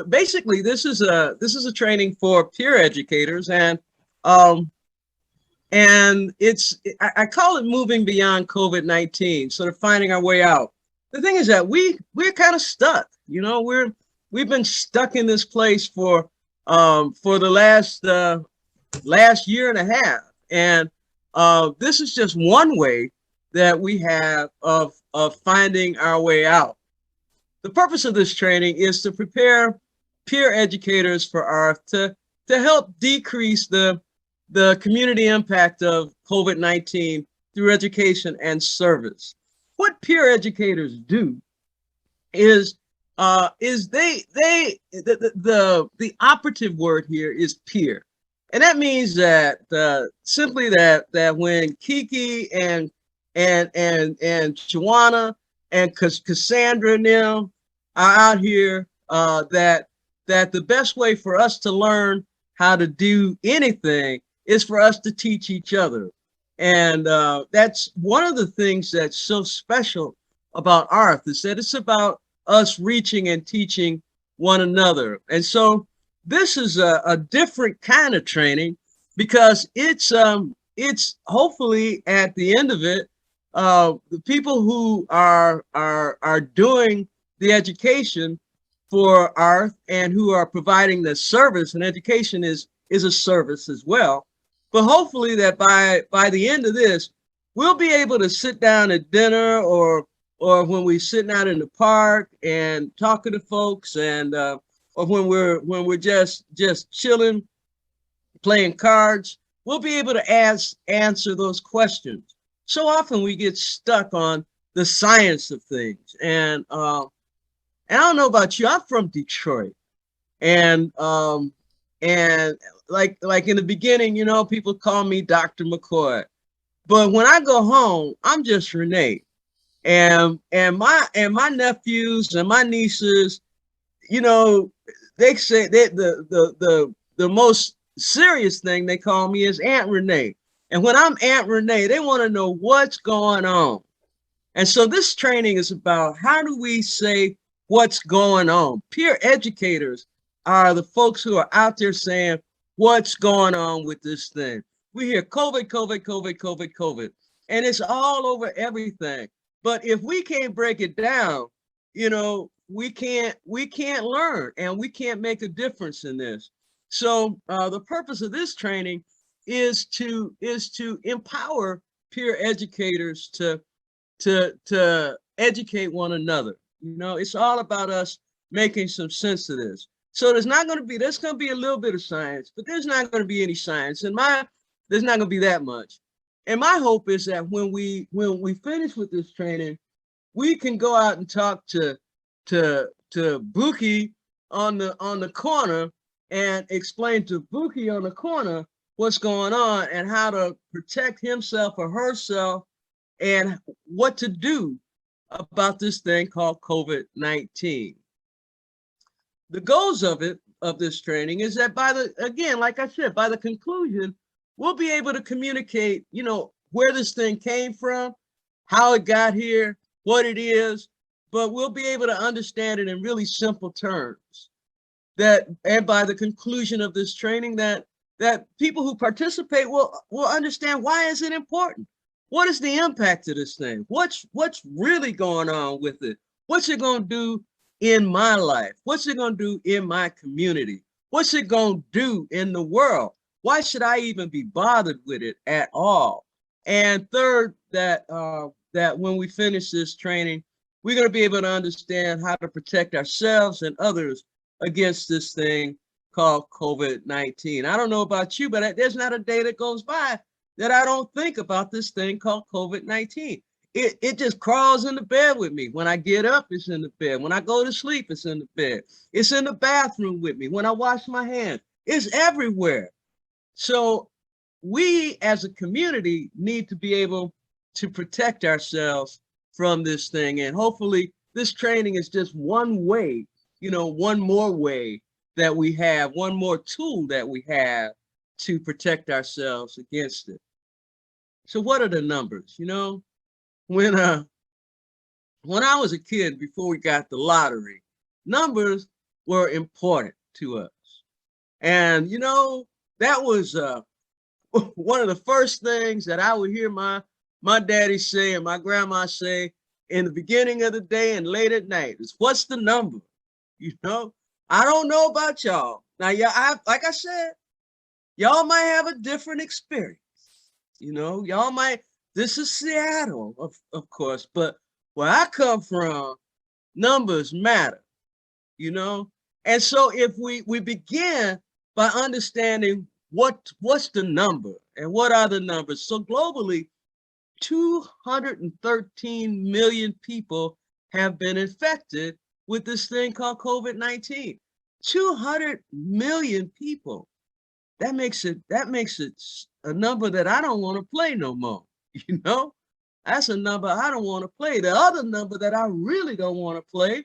basically this is a training for peer educators, um, and I call it moving beyond COVID-19, sort of finding our way out. The thing is that we're kind of stuck. We've been stuck in this place for the last year and a half, and this is just one way that we have of finding our way out. The purpose of this training is to prepare peer educators for AARTH to help decrease the community impact of COVID-19 through education and service. What peer educators do is the operative word here is peer, and that means that simply that when Kiki and Joanna and Cassandra and them are out here, that the best way for us to learn how to do anything is for us to teach each other. And that's one of the things that's so special about AARTH, is that it's about us reaching and teaching one another. And so this is a different kind of training, because it's hopefully at the end of it, the people who are doing the education for AARTH and who are providing the service, and education is a service as well. But hopefully that by the end of this, we'll be able to sit down at dinner, or when we're sitting out in the park and talking to folks, and or when we're just chilling, playing cards, we'll be able to answer those questions. So often we get stuck on the science of things, and I don't know about you, I'm from Detroit, and like in the beginning, people call me Dr. McCoy, but when I go home, I'm just Renee. And my nephews and my nieces, they say that the most serious thing they call me is Aunt Renee. And when I'm Aunt Renee, they want to know what's going on. And so this training is about, how do we say what's going on? Peer educators are the folks who are out there saying what's going on with this thing. We hear COVID, COVID, COVID, COVID, COVID, and it's all over everything. But if we can't break it down, we can't learn, and we can't make a difference in this. So the purpose of this training is to empower peer educators to educate one another. It's all about us making some sense of this. So there's going to be a little bit of science, but there's not going to be any science. There's not going to be that much. And my hope is that when we finish with this training, we can go out and talk to Buki on the corner, and explain to Buki on the corner what's going on and how to protect himself or herself, and what to do about this thing called COVID-19. The goals of this training is that like I said, by the conclusion, we'll be able to communicate, where this thing came from, how it got here, what it is, but we'll be able to understand it in really simple terms. And by the conclusion of this training, that people who participate will understand, why is it important? What is the impact of this thing? What's really going on with it? What's it going to do in my life? What's it going to do in my community? What's it going to do in the world? Why should I even be bothered with it at all? And third, that when we finish this training, we're going to be able to understand how to protect ourselves and others against this thing called COVID-19. I don't know about you, but there's not a day that goes by that I don't think about this thing called COVID-19. It just crawls in the bed with me. When I get up, it's in the bed. When I go to sleep, it's in the bed. It's in the bathroom with me. When I wash my hands, it's everywhere. So we as a community need to be able to protect ourselves from this thing. And hopefully this training is just one way, one more way that we have, one more tool that we have to protect ourselves against it. So what are the numbers? When I was a kid, before we got the lottery, numbers were important to us. And, you know, that was one of the first things that I would hear my daddy say and my grandma say in the beginning of the day and late at night is, what's the number? You know, I don't know about y'all. Now, yeah, like I said, y'all might have a different experience. You know, y'all might, this is Seattle, of course, but where I come from, numbers matter, you know? And so if we begin by understanding what's the number and what are the numbers. So globally, 213 million people have been infected with this thing called COVID-19. 200 million people. That makes it a number that I don't want to play no more. You know, that's a number I don't want to play. The other number that I really don't want to play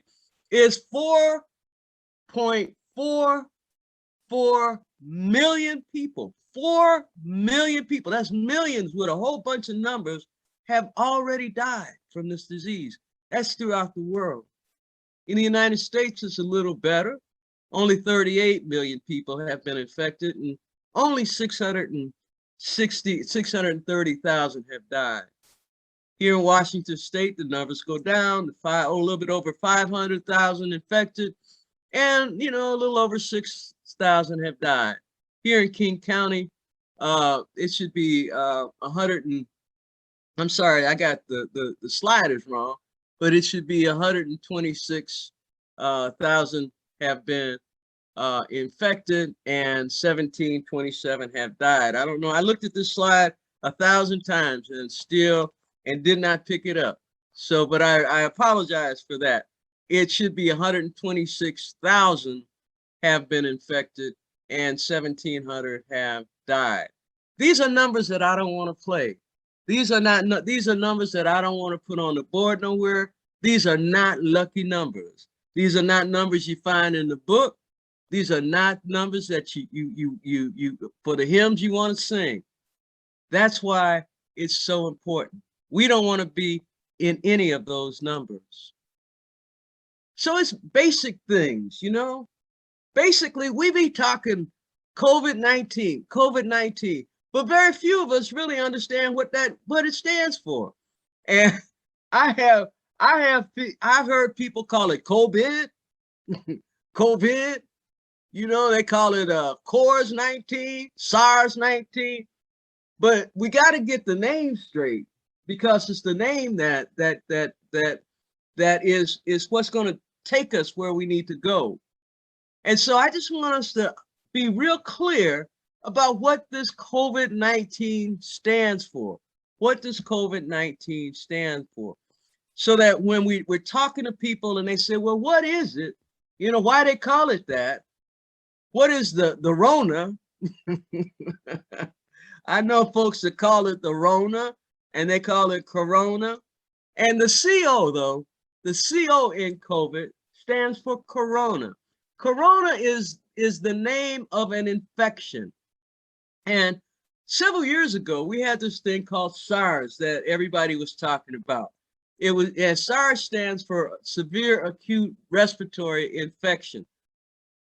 is 4.44 million people. 4 million people, that's millions with a whole bunch of numbers, have already died from this disease. That's throughout the world. In the United States, it's a little better. Only 38 million people have been infected and only 630,000 have died. Here in Washington State, the numbers go down to a little bit over 500,000 infected, and you know, a little over 6,000 have died. Here in King County, it should be 100 and, I'm sorry, I got the sliders wrong, but it should be 126,000 have been infected and 1727 have died. I don't know. I looked at this slide 1,000 times and did not pick it up. So, but I apologize for that. It should be 126,000 have been infected and 1,700 have died. These are numbers that I don't want to play. These are numbers that I don't want to put on the board nowhere. These are not lucky numbers. These are not numbers you find in the book. These are not numbers that you for the hymns you want to sing. That's why it's so important. We don't want to be in any of those numbers. So it's basic things, you know. Basically, we be talking COVID-19, but very few of us really understand what it stands for. And I've heard people call it COVID, COVID. You know, they call it CORS-19, SARS-19, but we got to get the name straight because it's the name that is what's going to take us where we need to go. And so I just want us to be real clear about what this COVID-19 stands for. What does COVID-19 stand for? So that when we're talking to people and they say, well, what is it? You know, why they call it that? What is the Rona? I know folks that call it the Rona and they call it Corona. And the CO though, the CO in COVID stands for Corona. Corona is the name of an infection. And several years ago, we had this thing called SARS that everybody was talking about. SARS stands for severe acute respiratory infection.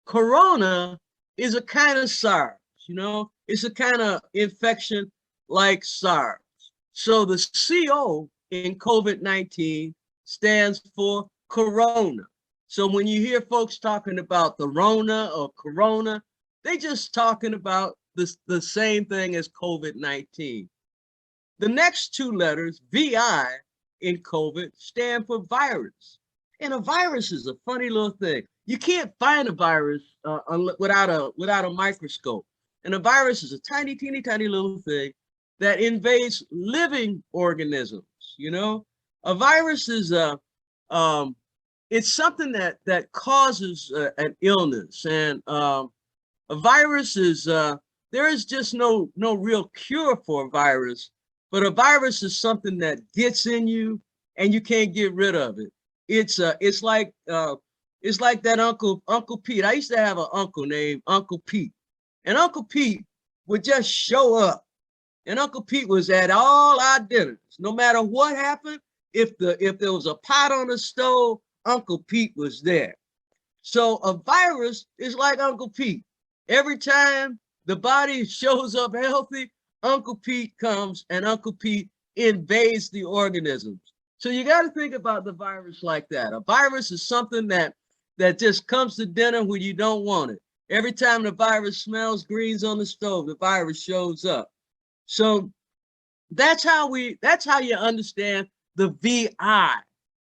Corona is a kind of SARS, you know, it's a kind of infection like SARS. So the CO in COVID-19 stands for Corona. So when you hear folks talking about the Rona or Corona, they just talking about the same thing as COVID-19. The next two letters, VI in COVID, stand for virus. And a virus is a funny little thing. You can't find a virus without a microscope. And a virus is a tiny, teeny, tiny little thing that invades living organisms. You know, a virus is it's something that causes an illness, and a virus is there is just no real cure for a virus, but a virus is something that gets in you and you can't get rid of it. It's like that Uncle Pete. I used to have an uncle named Uncle Pete, and Uncle Pete would just show up, and Uncle Pete was at all our dinners, no matter what happened. If there was a pot on the stove, Uncle Pete was there. So a virus is like Uncle Pete. Every time the body shows up healthy, Uncle Pete comes and Uncle Pete invades the organisms. So you got to think about the virus like that. A virus is something that just comes to dinner when you don't want it. Every time the virus smells greens on the stove, the virus shows up. So that's how you understand the VI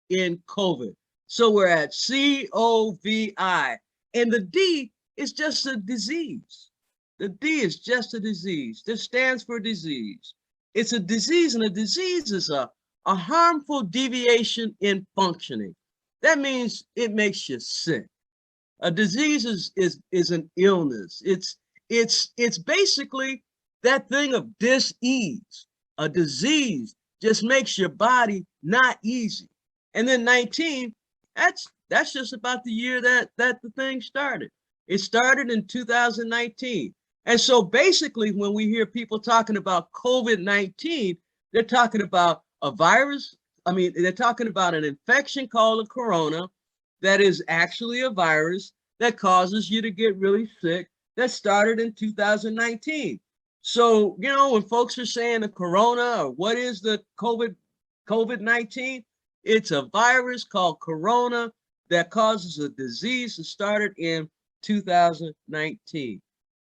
in COVID. So we're at COVID, and the D is just a disease. The D is just a disease. This stands for disease. It's a disease, and a disease is a harmful deviation in functioning. That means it makes you sick. A disease is an illness. It's basically that thing of dis-ease. A disease just makes your body not easy. And then 19, that's just about the year that the thing started. It started in 2019. And so basically, when we hear people talking about COVID-19, they're talking about a virus. I mean, they're talking about an infection called a corona that is actually a virus that causes you to get really sick, that started in 2019. So, you know, when folks are saying the corona or what is the COVID-19, it's a virus called corona that causes a disease that started in 2019.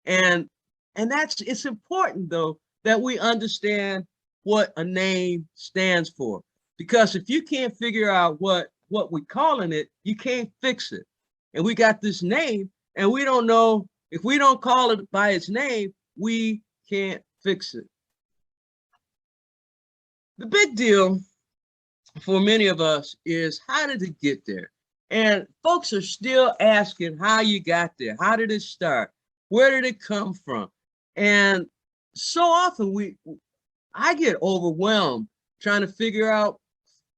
And it's important, though, that we understand what a name stands for, because if you can't figure out what we're calling it, you can't fix it. And we got this name, and we don't know, if we don't call it by its name, we can't fix it. The big deal for many of us is, how did it get there? And folks are still asking how you got there. How did it start? Where did it come from? And so often I get overwhelmed trying to figure out,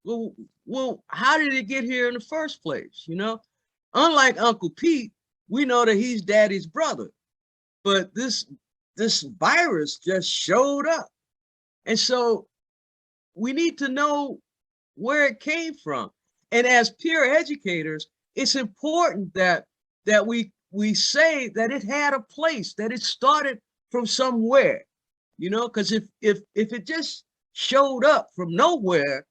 well, how did it get here in the first place? You know, unlike Uncle Pete, we know that he's Daddy's brother, but this virus just showed up. And so we need to know where it came from. And as peer educators, it's important that we say that it had a place, that it started from somewhere, you know, because if it just showed up from nowhere,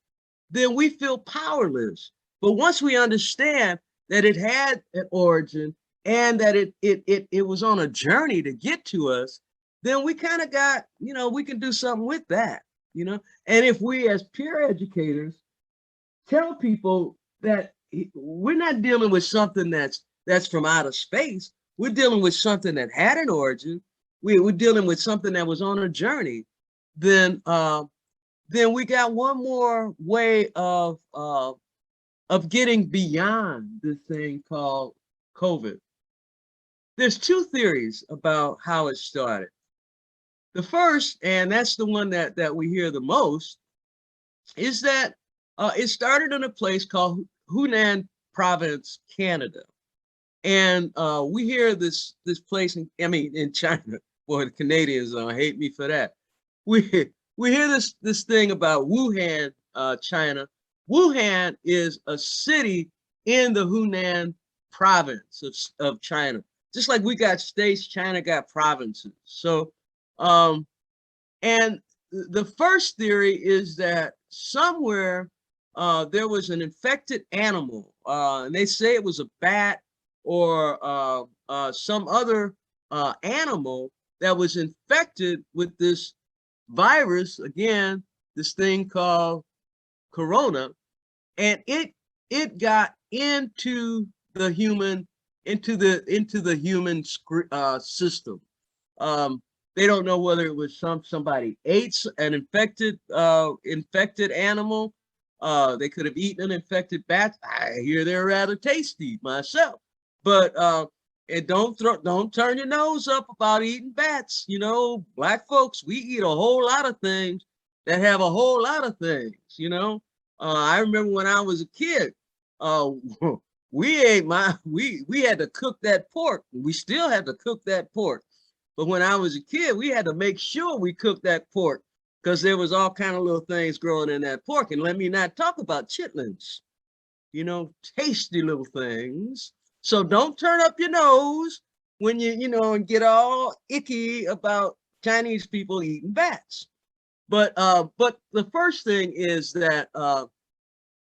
then we feel powerless. But once we understand that it had an origin and that it was on a journey to get to us, then we kind of got, you know, we can do something with that, you know. And if we as peer educators tell people that we're not dealing with something that's from outer space, we're dealing with something that had an origin, we're dealing with something that was on a journey, then we got one more way of getting beyond this thing called COVID. There's two theories about how it started. The first, and that's the one that we hear the most, is that it started in a place called Hunan Province, Canada. And we hear this place in China. Boy, the Canadians hate me for that. We hear this thing about Wuhan, China. Wuhan is a city in the Hunan province of China. Just like we got states, China got provinces. So, and the first theory is that somewhere there was an infected animal, and they say it was a bat or some other animal that was infected with this virus, again, this thing called corona, and it got into the human system. They don't know whether it was somebody ate an infected animal. They could have eaten an infected bat. I hear they're rather tasty myself, but and don't turn your nose up about eating bats. You know, Black folks, we eat a whole lot of things that have a whole lot of things. You know, I remember when I was a kid, we had to cook that pork. We still have to cook that pork. But when I was a kid, we had to make sure we cooked that pork because there was all kind of little things growing in that pork. And let me not talk about chitlins, you know, tasty little things. So don't turn up your nose when and get all icky about Chinese people eating bats. But the first thing is that,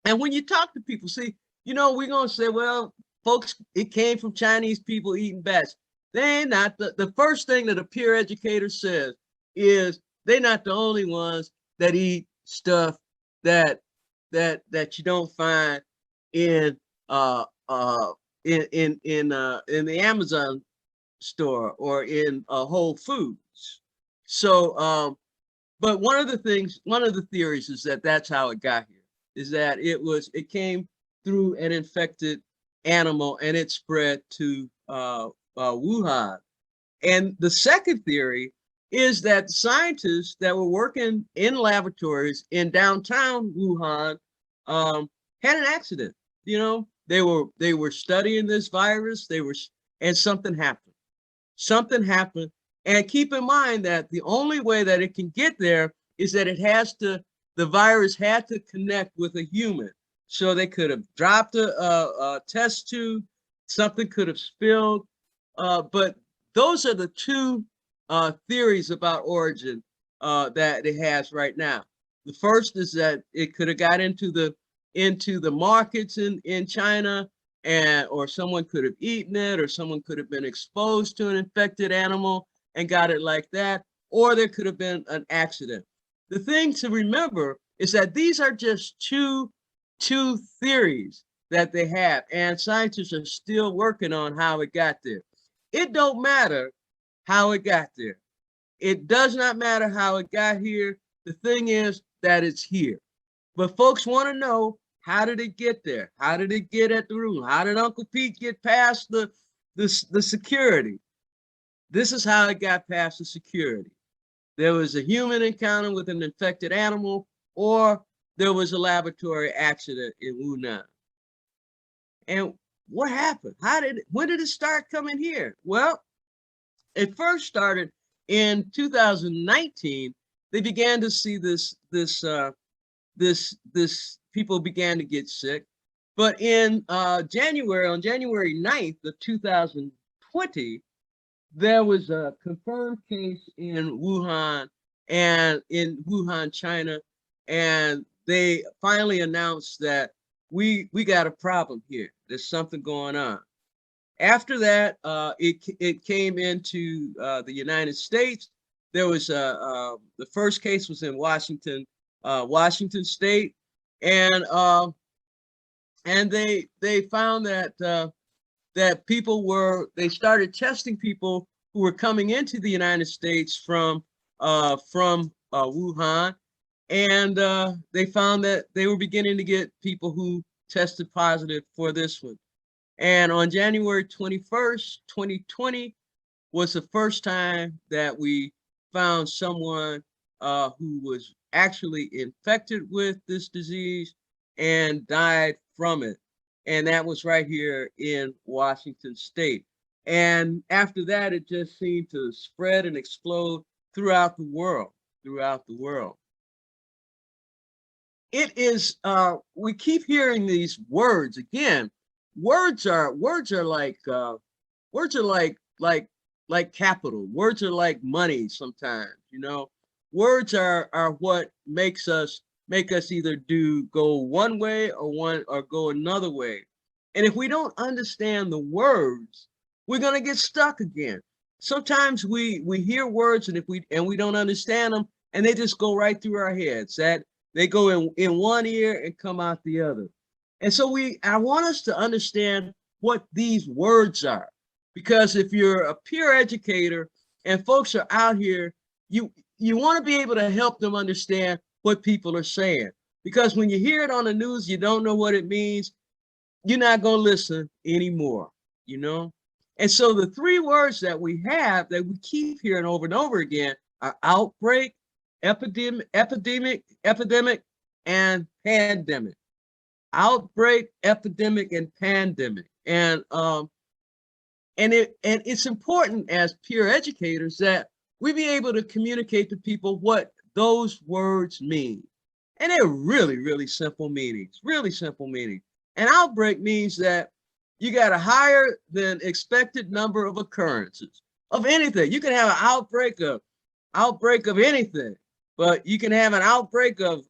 and when you talk to people, see, we're gonna say, well, folks, it came from Chinese people eating bats. They ain't not the first thing that a peer educator says is they're not the only ones that eat stuff that you don't find in in the Amazon store or in Whole Foods. So, but one of the theories is that that's how it got here. Is that it came through an infected animal and it spread to Wuhan. And the second theory is that scientists that were working in laboratories in downtown Wuhan had an accident. They were studying this virus. And something happened. Something happened. And keep in mind that the only way that it can get there is that the virus had to connect with a human. So they could have dropped a test tube, something could have spilled. But those are the two theories about origin that it has right now. The first is that it could have got into the markets in China, or someone could have eaten it, or someone could have been exposed to an infected animal and got it like that, or there could have been an accident. The thing to remember is that these are just two theories that they have, and scientists are still working on how it got there. It don't matter how it got there. It does not matter how it got here. The thing is that it's here. But folks want to know, how did it get there? How did it get at the room? How did Uncle Pete get past the security? This is how it got past the security. There was a human encounter with an infected animal, or there was a laboratory accident in Wuhan. And what happened? When did it start coming here? Well, it first started in 2019. They began to see this people began to get sick. But on January 9th of 2020, there was a confirmed case in Wuhan, China, and they finally announced that we got a problem here. There's something going on. After that, it came into the United States. There was the first case was in Washington State, and they found that they started testing people who were coming into the United States from Wuhan, and they found that they were beginning to get people who tested positive for this one. And on January 21st, 2020 was the first time that we found someone who was actually infected with this disease and died from it. And that was right here in Washington State. And after that, it just seemed to spread and explode throughout the world, It is, we keep hearing these words again. Words are like capital. Words are like money sometimes, Words are what make us either go one way or go another way. And if we don't understand the words, we're gonna get stuck again. Sometimes we hear words, and we don't understand them, and they just go right through our heads. That they go in one ear and come out the other. And so I want us to understand what these words are, because if you're a peer educator and folks are out here, you want to be able to help them understand what people are saying. Because when you hear it on the news, you don't know what it means, you're not going to listen anymore, And so the three words that we have that we keep hearing over and over again are outbreak, epidemic, and pandemic. Outbreak, epidemic, and pandemic. And it's important as peer educators that we be able to communicate to people what those words mean. And they're really, really simple meanings, An outbreak means that You got a higher than expected number of occurrences of anything. You can have an outbreak of anything, but you can have an outbreak of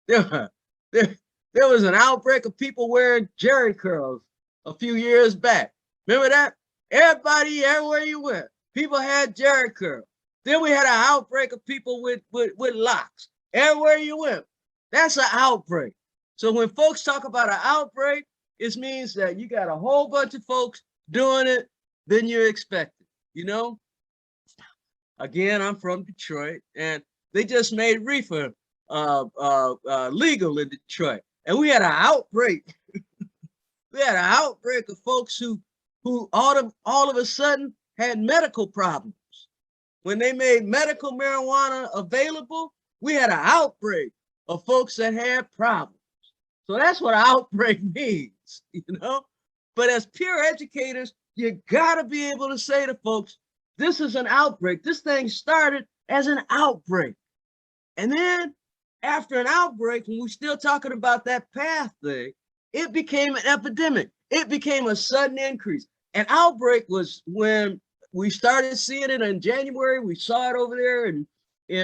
there, there, there was an outbreak of people wearing jerry curls a few years back. Remember that? Everybody, everywhere you went, people had jerry curls. Then we had an outbreak of people with locks. Everywhere you went, that's an outbreak. So when folks talk about an outbreak, it means that you got a whole bunch of folks doing it than you expected, you know? Again, I'm from Detroit, and they just made reefer legal in Detroit. And we had an outbreak. We had an outbreak of folks who all of a sudden had medical problems. When they made medical marijuana available, we had an outbreak of folks that had problems. So that's what outbreak means, you know? But as peer educators, you gotta be able to say to folks, this is an outbreak. This thing started as an outbreak. And then after an outbreak, when we're still talking about that path thing, it became an epidemic. It became a sudden increase. An outbreak was when we started seeing it in January. We saw it over there in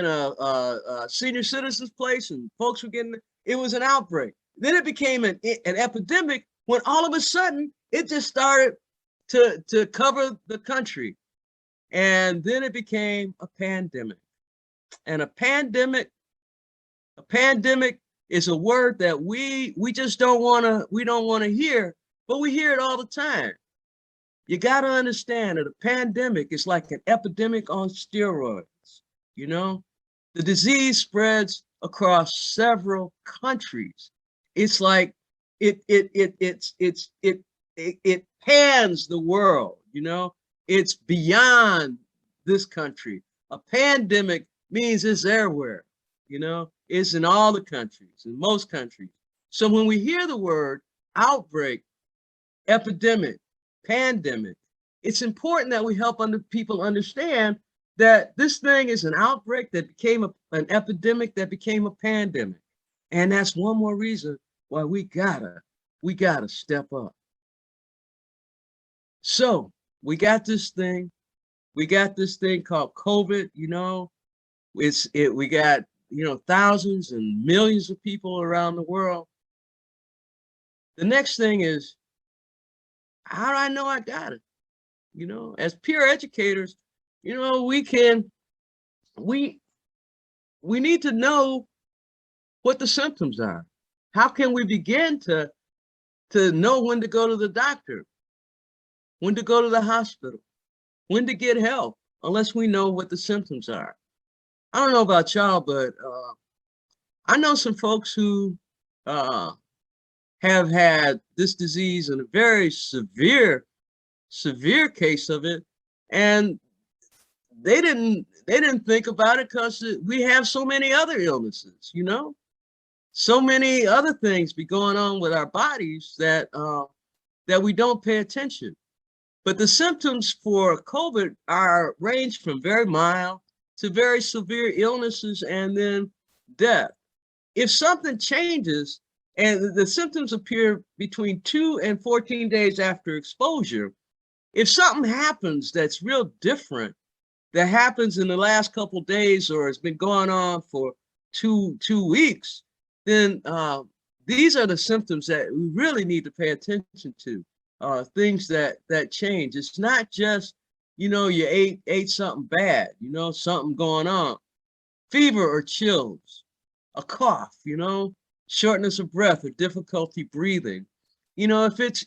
a senior citizens place, and folks were getting it was an outbreak. Then it became an epidemic when all of a sudden it just started to cover the country. And then it became a pandemic. And a pandemic is a word that we just don't want to hear, but we hear it all the time. You got to understand that a pandemic is like an epidemic on steroids, you know? The disease spreads across several countries. It's like it pans the world, you know? It's beyond this country. A pandemic means it's everywhere, you know? It's in all the countries, in most countries. So when we hear the word outbreak, epidemic, pandemic, it's important that we help people understand that this thing is an outbreak that became an epidemic that became a pandemic. And that's one more reason why we gotta step up. So we got this thing called COVID, you know. We got, you know, thousands and millions of people around the world. The next thing is, how do I know I got it? You know, as peer educators, you know, we need to know what the symptoms are. How can we begin to know when to go to the doctor, when to go to the hospital, when to get help, unless we know what the symptoms are? I don't know about y'all, but I know some folks who have had this disease in a very severe case of it, and they didn't think about it because we have so many other illnesses, you know, so many other things be going on with our bodies that we don't pay attention. But the symptoms for COVID range from very mild to very severe illnesses and then death. If something changes and the symptoms appear between 2 and 14 days after exposure, if something happens that's real different, that happens in the last couple of days or has been going on for two weeks, then these are the symptoms that we really need to pay attention to. Things that change. It's not just, you know, you ate something bad, you know, something going on. Fever or chills, a cough, you know, shortness of breath or difficulty breathing. You know, if it's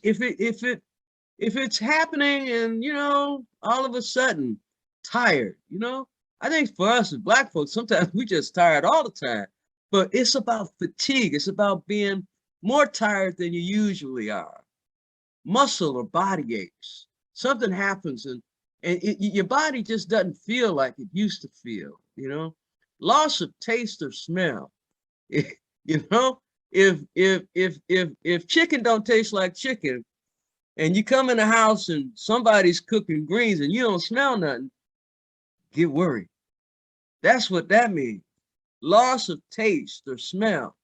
happening and, you know, all of a sudden tired, you know, I think for us as Black folks, sometimes we just tired all the time, but it's about fatigue. It's about being more tired than you usually are. Muscle or body aches, something happens and your body just doesn't feel like it used to feel, you know. Loss of taste or smell. You know, if chicken don't taste like chicken and you come in the house and somebody's cooking greens and you don't smell nothing, get worried. That's what that means. Loss of taste or smell.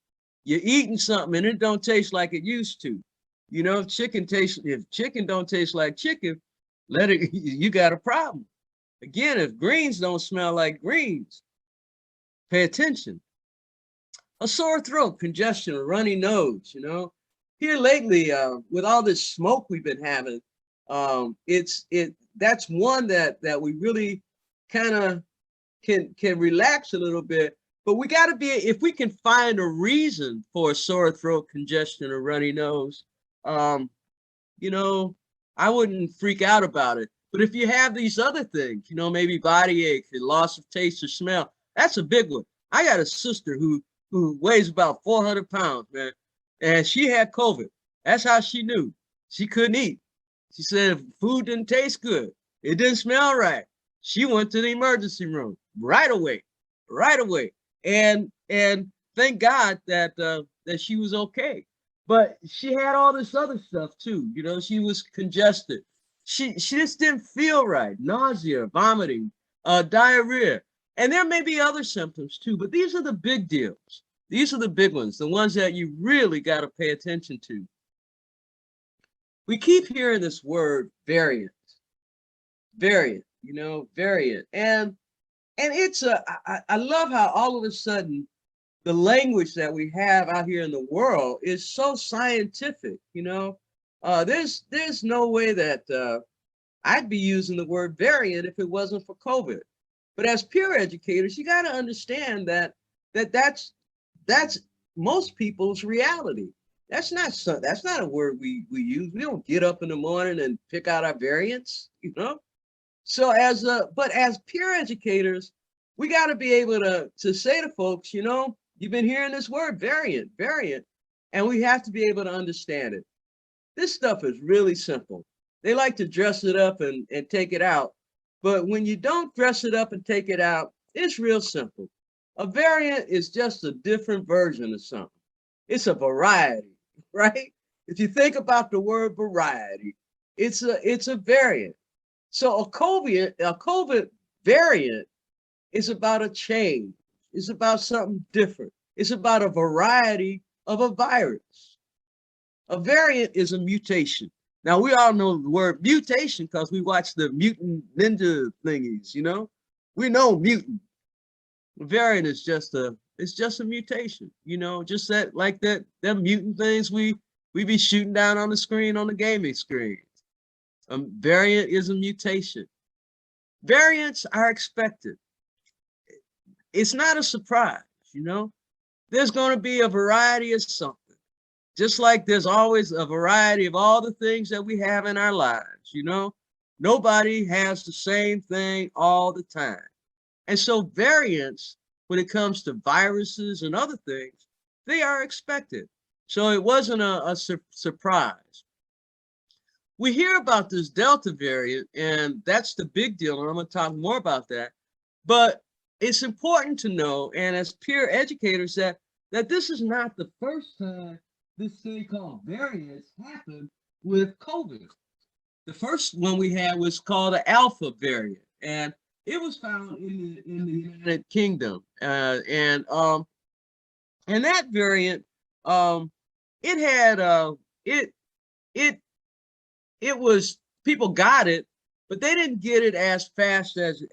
You're eating something and it don't taste like it used to. You know, if chicken don't taste like chicken, let it, you got a problem. Again, if greens don't smell like greens, pay attention. A sore throat, congestion, a runny nose, you know. Here lately, with all this smoke we've been having, that's one that we really kind of can relax a little bit. But we got to be, if we can find a reason for a sore throat, congestion, or runny nose, um, you know, I wouldn't freak out about it. But if you have these other things, you know, maybe body aches and loss of taste or smell, that's a big one. I got a sister who weighs about 400 pounds, man, and she had COVID. That's how she knew. She couldn't eat. She said food didn't taste good. It didn't smell right. She went to the emergency room right away, right away. And thank God that she was okay. But she had all this other stuff too. You know, she was congested. She just didn't feel right. Nausea, vomiting, diarrhea. And there may be other symptoms too, but these are the big deals. These are the big ones, the ones that you really got to pay attention to. We keep hearing this word variant, you know, variant. And it's I love how all of a sudden the language that we have out here in the world is so scientific, you know. There's no way that I'd be using the word variant if it wasn't for COVID. But as peer educators, you got to understand that's most people's reality. That's not a word we use. We don't get up in the morning and pick out our variants, you know. So but as peer educators, we got to be able to say to folks, you know, you've been hearing this word variant, and we have to be able to understand it. This stuff is really simple. They like to dress it up and take it out. But when you don't dress it up and take it out, it's real simple. A variant is just a different version of something. It's a variety, right? If you think about the word variety, it's a variant. So a COVID variant is about a change. It's about something different. It's about a variety of a virus. A variant is a mutation. Now we all know the word mutation because we watch the mutant ninja thingies, you know? We know mutant. A variant is just a mutation, you know, just that them mutant things we be shooting down on the screen on the gaming screen. Variant is a mutation. Variants are expected. It's not a surprise, you know. There's going to be a variety of something. Just like there's always a variety of all the things that we have in our lives, you know. Nobody has the same thing all the time. And so variants, when it comes to viruses and other things, they are expected. So it wasn't a surprise. We hear about this Delta variant, and that's the big deal, and I'm going to talk more about that. But it's important to know, and as peer educators, that this is not the first time this thing called variants happened with COVID. The first one we had was called the Alpha variant, and it was found in the United Kingdom, and that variant, it had it was, people got it, but they didn't get it as fast as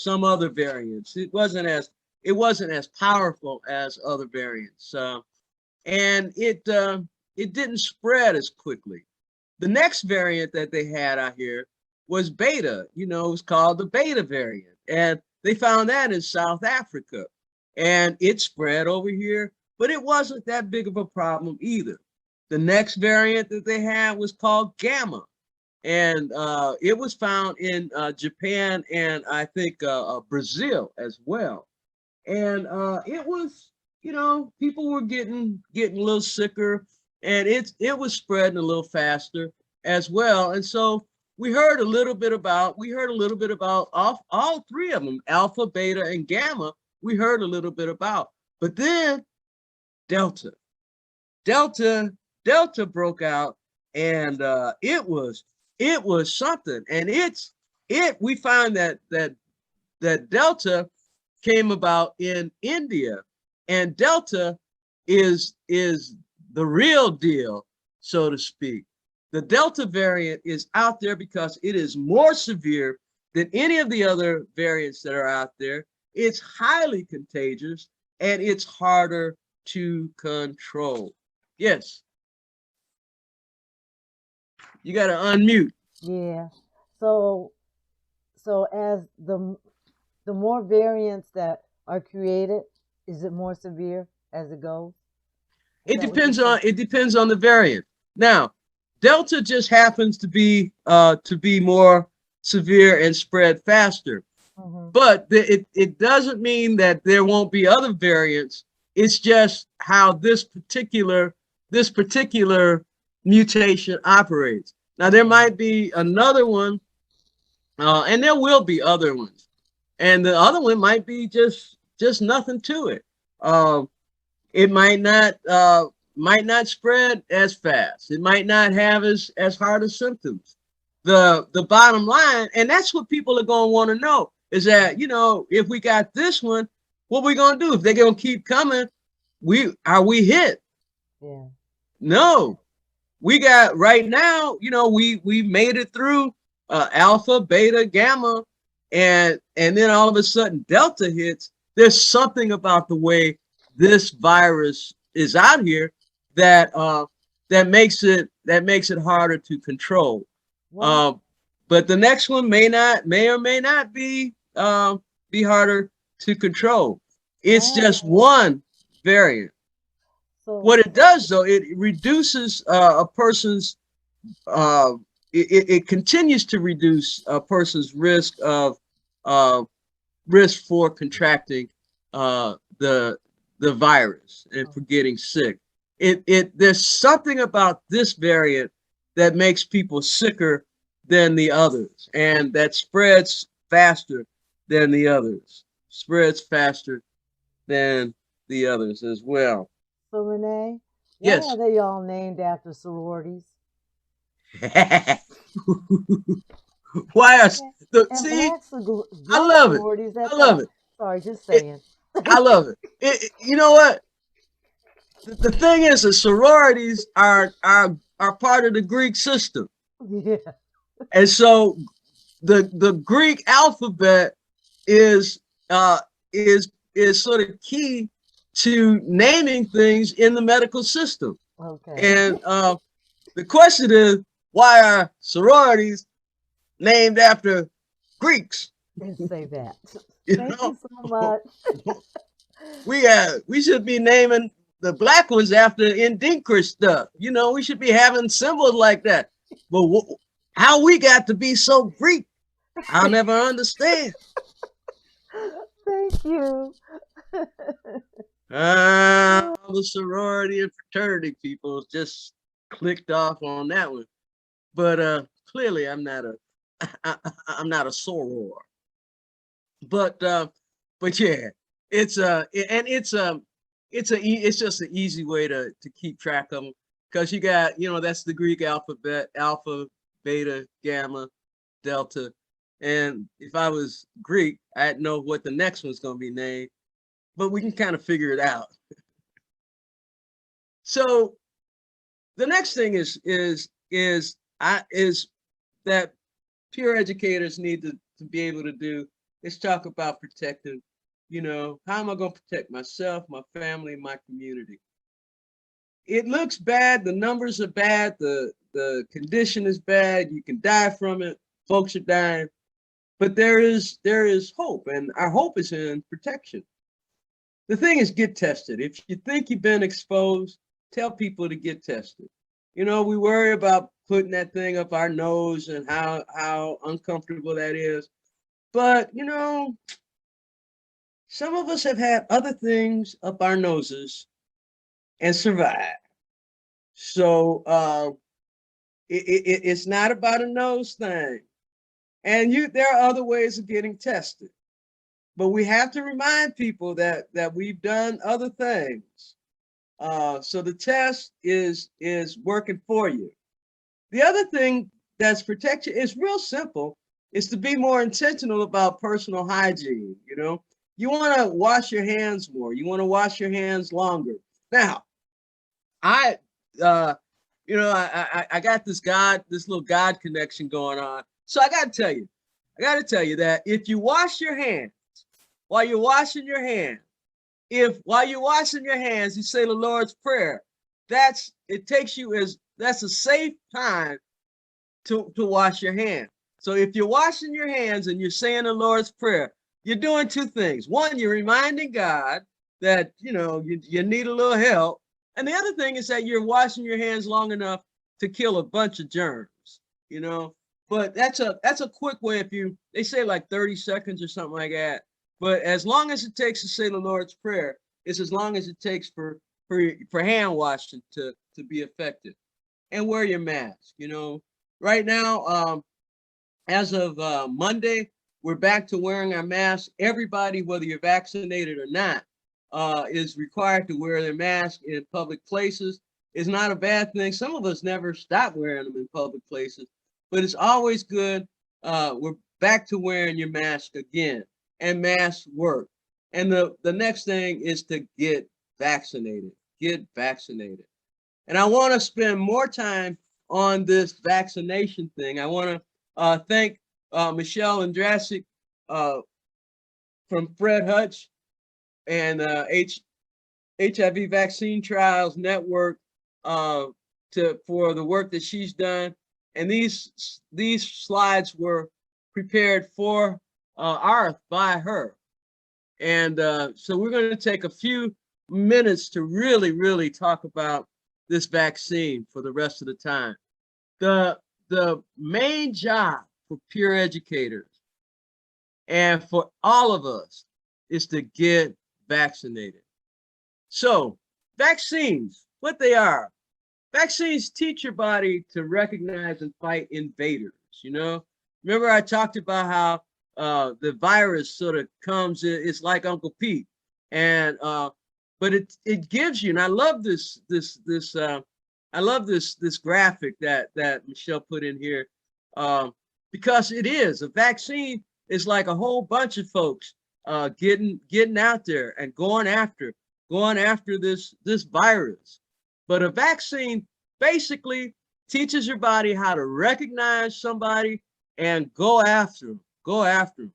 some other variants. It wasn't as powerful as other variants, and it didn't spread as quickly. The next variant that they had out here was Beta. You know, it was called the Beta variant, and they found that in South Africa, and it spread over here, but it wasn't that big of a problem either. The next variant that they had was called Gamma, and it was found in Japan and I think Brazil as well. And it was, you know, people were getting a little sicker, and it was spreading a little faster as well. And so we heard a little bit about all three of them, Alpha, Beta, and Gamma. We heard a little bit about, but then Delta broke out, and it was something. And we find that Delta came about in India, and Delta is the real deal, so to speak. The Delta variant is out there because it is more severe than any of the other variants that are out there. It's highly contagious and it's harder to control. Yes. You got to unmute. Yeah. So as the more variants that are created, is it more severe as it goes? It depends on the variant. Now, Delta just happens to be more severe and spread faster. But it doesn't mean that there won't be other variants. It's just how this particular mutation operates. Now there might be another one, and there will be other ones, and the other one might be just nothing to it. It might not spread as fast. It might not have as hard of symptoms. The bottom line, and that's what people are going to want to know, is that, you know, if we got this one, what we going to do? If they're going to keep coming, are we hit? Yeah. No. We got right now, you know, we made it through alpha, beta, gamma, and then all of a sudden Delta hits. There's something about the way this virus is out here that that makes it harder to control. Wow. But the next one may or may not be harder to control. It's just one variant. So What it does, though, it reduces a person's it continues to reduce a person's risk for contracting the virus and for getting sick. There's something about this variant that makes people sicker than the others, and that spreads faster than the others. Spreads faster than the others as well. So Renee, why Yes. are they all named after sororities? Why are See, I love it. I love it. Sorry, just saying. I love it. You know what? The thing is, the sororities are part of the Greek system. Yeah. And so the Greek alphabet is sort of key to naming things in the medical system. Okay. And the question is, why are sororities named after Greeks? Didn't say that. Thank you so much. We should be naming the black ones after Indinkra stuff. You know, we should be having symbols like that. But how we got to be so Greek, I'll never understand. Thank you. All the sorority and fraternity people just clicked off on that one. But clearly I'm not a soror. But yeah, it's just an easy way to keep track of them, because you got, you know, that's the Greek alphabet: alpha, beta, gamma, delta. And if I was Greek, I'd know what the next one's going to be named, but we can kind of figure it out. So the next thing is that peer educators need to be able to do is talk about protecting, you know, how am I going to protect myself, my family, my community? It looks bad. The numbers are bad. The condition is bad. You can die from it. Folks are dying. But there is hope, and our hope is in protection. The thing is, get tested. If you think you've been exposed, tell people to get tested. You know, we worry about putting that thing up our nose and how uncomfortable that is. But, you know, some of us have had other things up our noses and survived. So it's not about a nose thing. And there are other ways of getting tested. But we have to remind people that we've done other things. So the test is working for you. The other thing that's protection is real simple, is to be more intentional about personal hygiene. You know, you want to wash your hands more. You want to wash your hands longer. Now, I, I got this little God connection going on. So I got to tell you that if you wash your hands while you're washing your hands, if while you're washing your hands, you say the Lord's Prayer, that's a safe time to wash your hands. So if you're washing your hands and you're saying the Lord's Prayer, you're doing two things. One, you're reminding God that you need a little help. And the other thing is that you're washing your hands long enough to kill a bunch of germs, you know. But that's a quick way. They say like 30 seconds or something like that. But as long as it takes to say the Lord's Prayer, it's as long as it takes for hand washing to be effective. And wear your mask. Right now, as of Monday, we're back to wearing our masks. Everybody, whether you're vaccinated or not, is required to wear their mask in public places. It's not a bad thing. Some of us never stop wearing them in public places, but it's always good. We're back to wearing your mask again, and masks work. And the next thing is to get vaccinated. Get vaccinated. And I want to spend more time on this vaccination thing. I want to thank Michelle Andrasic from Fred Hutch and HIV Vaccine Trials Network for the work that she's done. And these slides were prepared for AARTH by her. And so we're going to take a few minutes to really, really talk about this vaccine for the rest of the time. The main job for peer educators and for all of us is to get vaccinated. So vaccines, what they are, vaccines teach your body to recognize and fight invaders. Remember I talked about how the virus sort of comes, it's like Uncle Pete. And but it gives you, and I love this graphic that Michelle put in here, because it is a vaccine is like a whole bunch of folks getting out there and going after this virus. But a vaccine basically teaches your body how to recognize somebody and go after them. Go after them.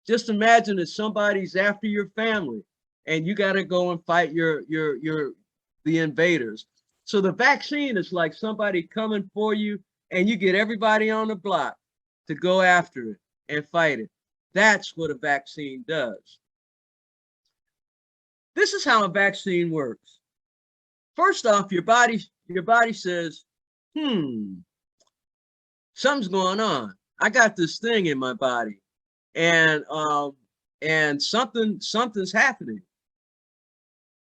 Just imagine that somebody's after your family, and you got to go and fight the invaders. So the vaccine is like somebody coming for you, and you get everybody on the block to go after it and fight it. That's what a vaccine does. This is how a vaccine works. First off, your body says, something's going on. I got this thing in my body, and something's happening.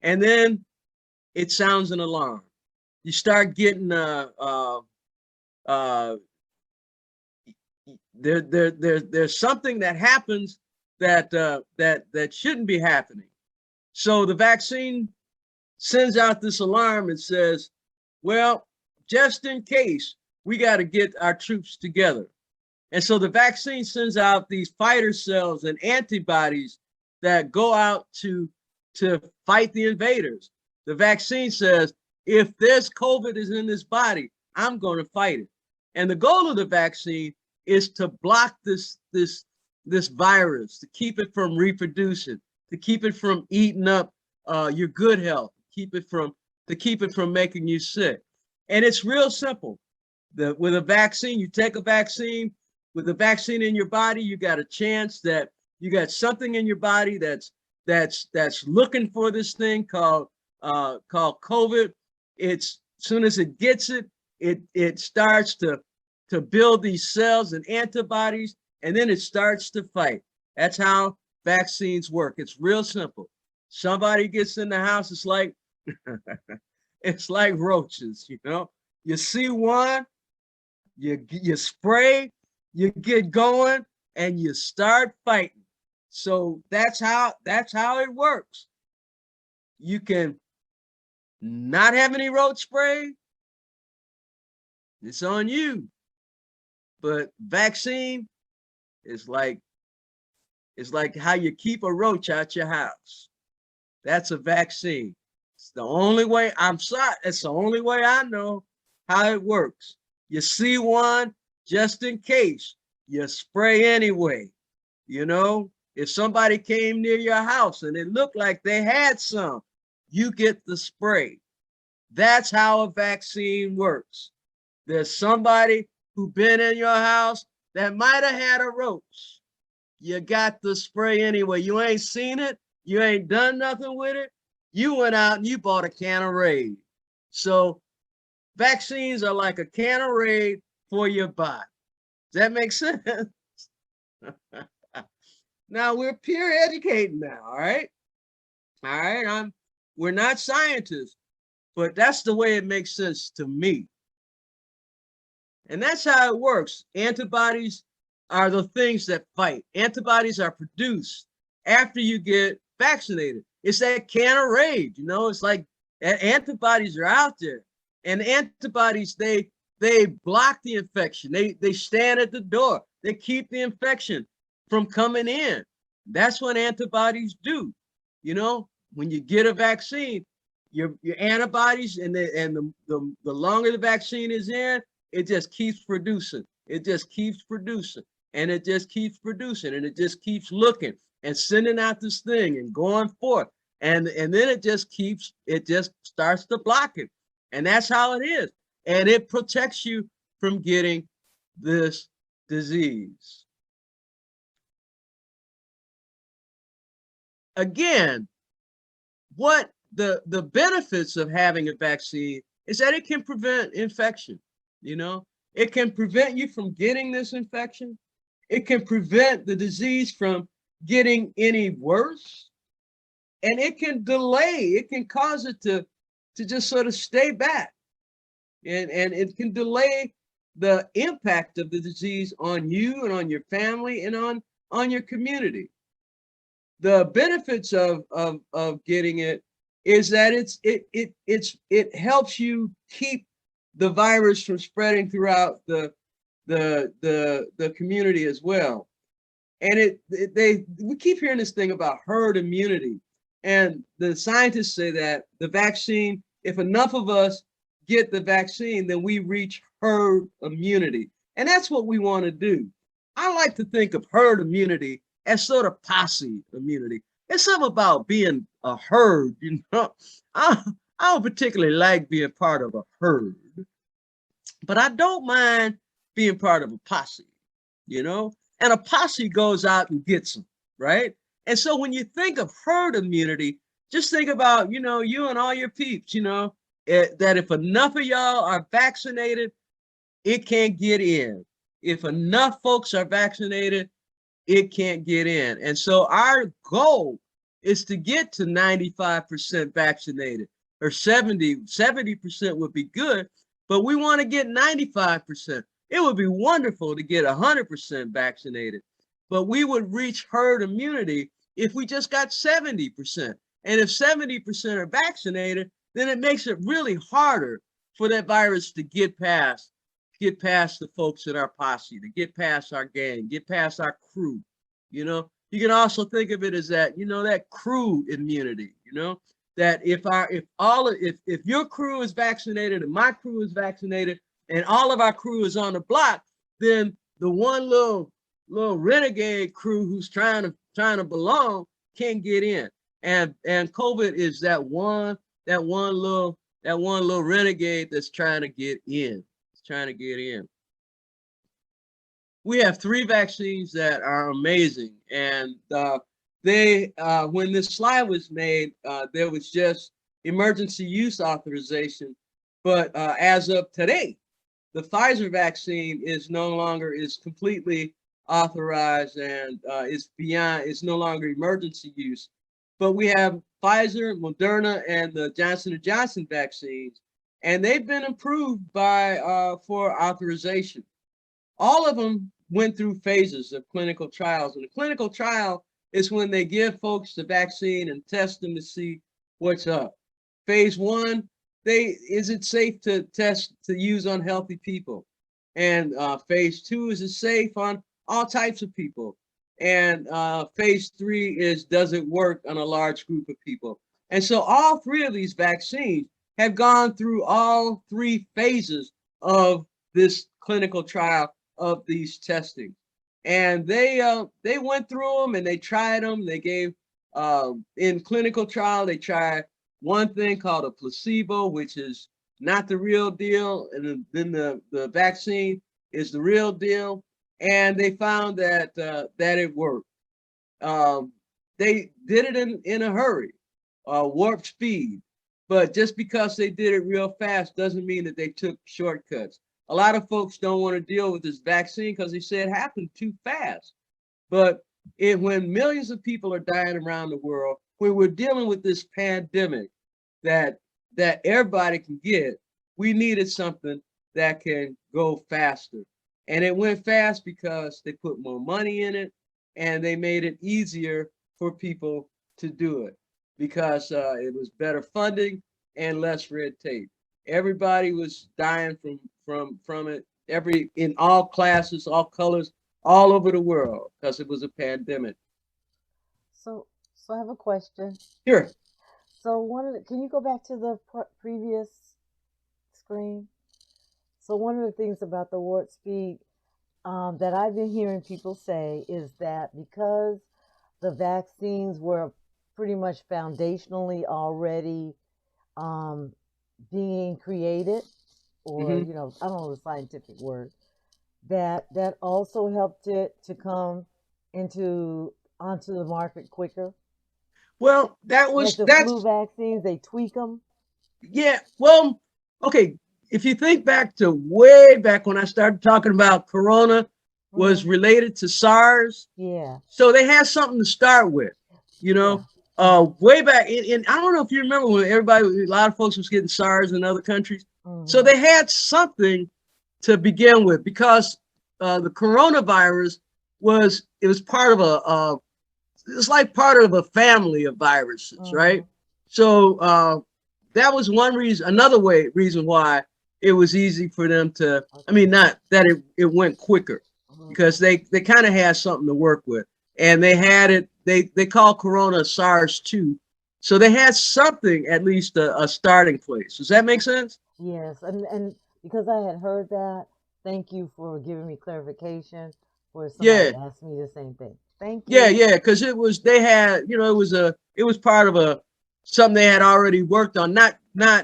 And then it sounds an alarm. You start getting there's something that happens that shouldn't be happening. So the vaccine sends out this alarm and says, well, just in case, we got to get our troops together. And so the vaccine sends out these fighter cells and antibodies that go out to fight the invaders. The vaccine says, if this COVID is in this body, I'm going to fight it. And the goal of the vaccine is to block this virus, to keep it from reproducing, to keep it from eating up your good health, to keep it from making you sick. And it's real simple. With a vaccine, you take a vaccine. With the vaccine in your body, you got a chance that you got something in your body that's looking for this thing called COVID. It's as soon as it gets it starts to build these cells and antibodies, and then it starts to fight. That's how vaccines work. It's real simple. Somebody gets in the house, it's like it's like roaches, You see one, you spray, you get going, and you start fighting. So that's how it works. You can not have any roach spray. It's on you. But vaccine is like how you keep a roach out your house. That's a vaccine. It's the only way. I'm sorry. It's the only way I know how it works. You see one, just in case, you spray anyway. You know, if somebody came near your house and it looked like they had some, you get the spray. That's how a vaccine works. There's somebody who been in your house that might have had a roach. You got the spray anyway. You ain't seen it. You ain't done nothing with it. You went out and you bought a can of Raid. So vaccines are like a can of Raid for your body. Does that make sense? Now we're peer educating now, all right? All right, we're not scientists, but that's the way it makes sense to me. And that's how it works. Antibodies are the things that fight. Antibodies are produced after you get vaccinated. It's that can of rage, you know, it's like antibodies are out there. And antibodies, they block the infection. They stand at the door. They keep the infection from coming in. That's what antibodies do. You know, when you get a vaccine, your antibodies and the longer the vaccine is in, it just keeps producing. It just keeps producing, and it just keeps producing, and it just keeps looking and sending out this thing and going forth. And then it just starts to block it. And that's how it is. And it protects you from getting this disease. Again, what the benefits of having a vaccine is that it can prevent infection. You know, it can prevent you from getting this infection. It can prevent the disease from getting any worse. And it can delay, it can cause it to just sort of stay back. And it can delay the impact of the disease on you and on your family and on your community. The benefits of getting it is that it helps you keep the virus from spreading throughout the community as well. And we keep hearing this thing about herd immunity, and the scientists say that the vaccine, if enough of us get the vaccine, then we reach herd immunity, and that's what we want to do. I like to think of herd immunity as sort of posse immunity. It's something about being a herd, you know. I don't particularly like being part of a herd, but I don't mind being part of a posse, you know. And a posse goes out and gets them, right? And so when you think of herd immunity, just think about, you know, you and all your peeps, you know, that if enough of y'all are vaccinated, it can't get in. If enough folks are vaccinated, it can't get in. And so our goal is to get to 95% vaccinated, or 70% would be good, but we want to get 95%. It would be wonderful to get 100% vaccinated, but we would reach herd immunity if we just got 70%. And if 70% are vaccinated, then it makes it really harder for that virus to get past the folks in our posse, to get past our gang, get past our crew. You know, you can also think of it as that, you know, that crew immunity, you know, that if your crew is vaccinated and my crew is vaccinated and all of our crew is on the block, then the one little renegade crew who's trying to belong can't get in. And COVID is that one little renegade that's trying to get in. It's trying to get in. We have 3 vaccines that are amazing, and when this slide was made, there was just emergency use authorization, but as of today, the Pfizer vaccine is completely authorized, and it's no longer emergency use. But we have Pfizer, Moderna, and the Johnson & Johnson vaccines, and they've been approved for authorization. All of them went through phases of clinical trials, and a clinical trial is when they give folks the vaccine and test them to see what's up. Phase 1, is it safe to use on healthy people? And phase 2, is it safe on all types of people? And phase 3 is, does it work on a large group of people? And so all three of these vaccines have gone through all three phases of this clinical trial of these testing. And they went through them and they tried them. They gave in clinical trial, they tried one thing called a placebo, which is not the real deal, and then the vaccine is the real deal. And they found that that it worked. Um, they did it in a hurry, warp speed. But just because they did it real fast doesn't mean that they took shortcuts. A lot of folks don't want to deal with this vaccine because they say it happened too fast. But when millions of people are dying around the world, when we're dealing with this pandemic that everybody can get, we needed something that can go faster. And it went fast because they put more money in it and they made it easier for people to do it because it was better funding and less red tape. Everybody was dying from it. In all classes, all colors, all over the world because it was a pandemic. So I have a question. Here. So can you go back to the previous screen? So one of the things about the warp speed that I've been hearing people say is that because the vaccines were pretty much foundationally already being created, or Mm-hmm. I don't know the scientific word, that also helped it to come onto the market quicker. Well, Like the flu that's vaccines, they tweak them. yeah. Well, okay. If you think back to way back when I started talking about Corona was Hmm. related to SARS, Yeah, so they had something to start with, you yeah. know. Way back in I don't know if you remember when a lot of folks was getting SARS in other countries, so Hmm. they had something to begin with because the coronavirus was part of it's like part of a family of viruses, right? Hmm. So that was one reason. Another reason why it was easy for them to. I Okay. mean, not that it went quicker because Hmm. they kind of had something to work with, and they had it. They call Corona SARS-2, so they had something at least a starting place. Does that make sense? Yes, and because I had heard that, thank you for giving me clarification. For somebody Yeah, asked me the same thing. Thank yeah, you. yeah. Because they had it was part of a something they had already worked on, not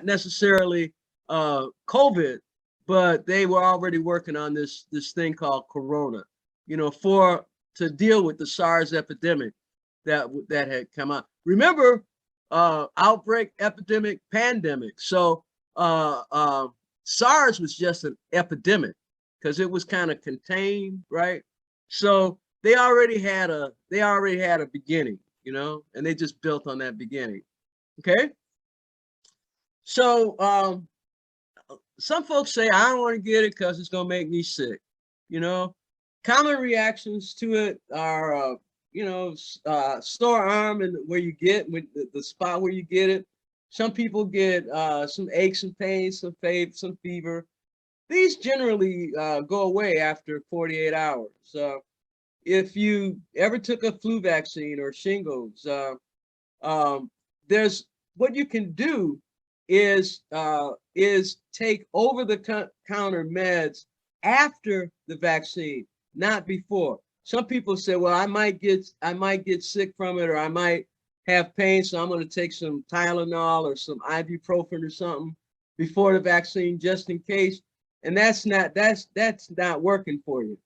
necessarily COVID, but they were already working on this thing called Corona, for to deal with the SARS epidemic that had come out. Remember, outbreak, epidemic, pandemic. So SARS was just an epidemic because it was kind of contained, right? So they already had a beginning, and they just built on that beginning. Okay. So some folks say I don't want to get it because it's gonna make me sick. You know, common reactions to it are sore arm and where you get with the spot where you get it. Some people get some aches and pains, some fever. These generally go away after 48 hours. If you ever took a flu vaccine or shingles, um, there's what you can do is take over the counter meds after the vaccine, not before. Some people say, well, I might get sick from it, or I might have pain, so I'm going to take some Tylenol or some ibuprofen or something before the vaccine just in case. And that's not working for you.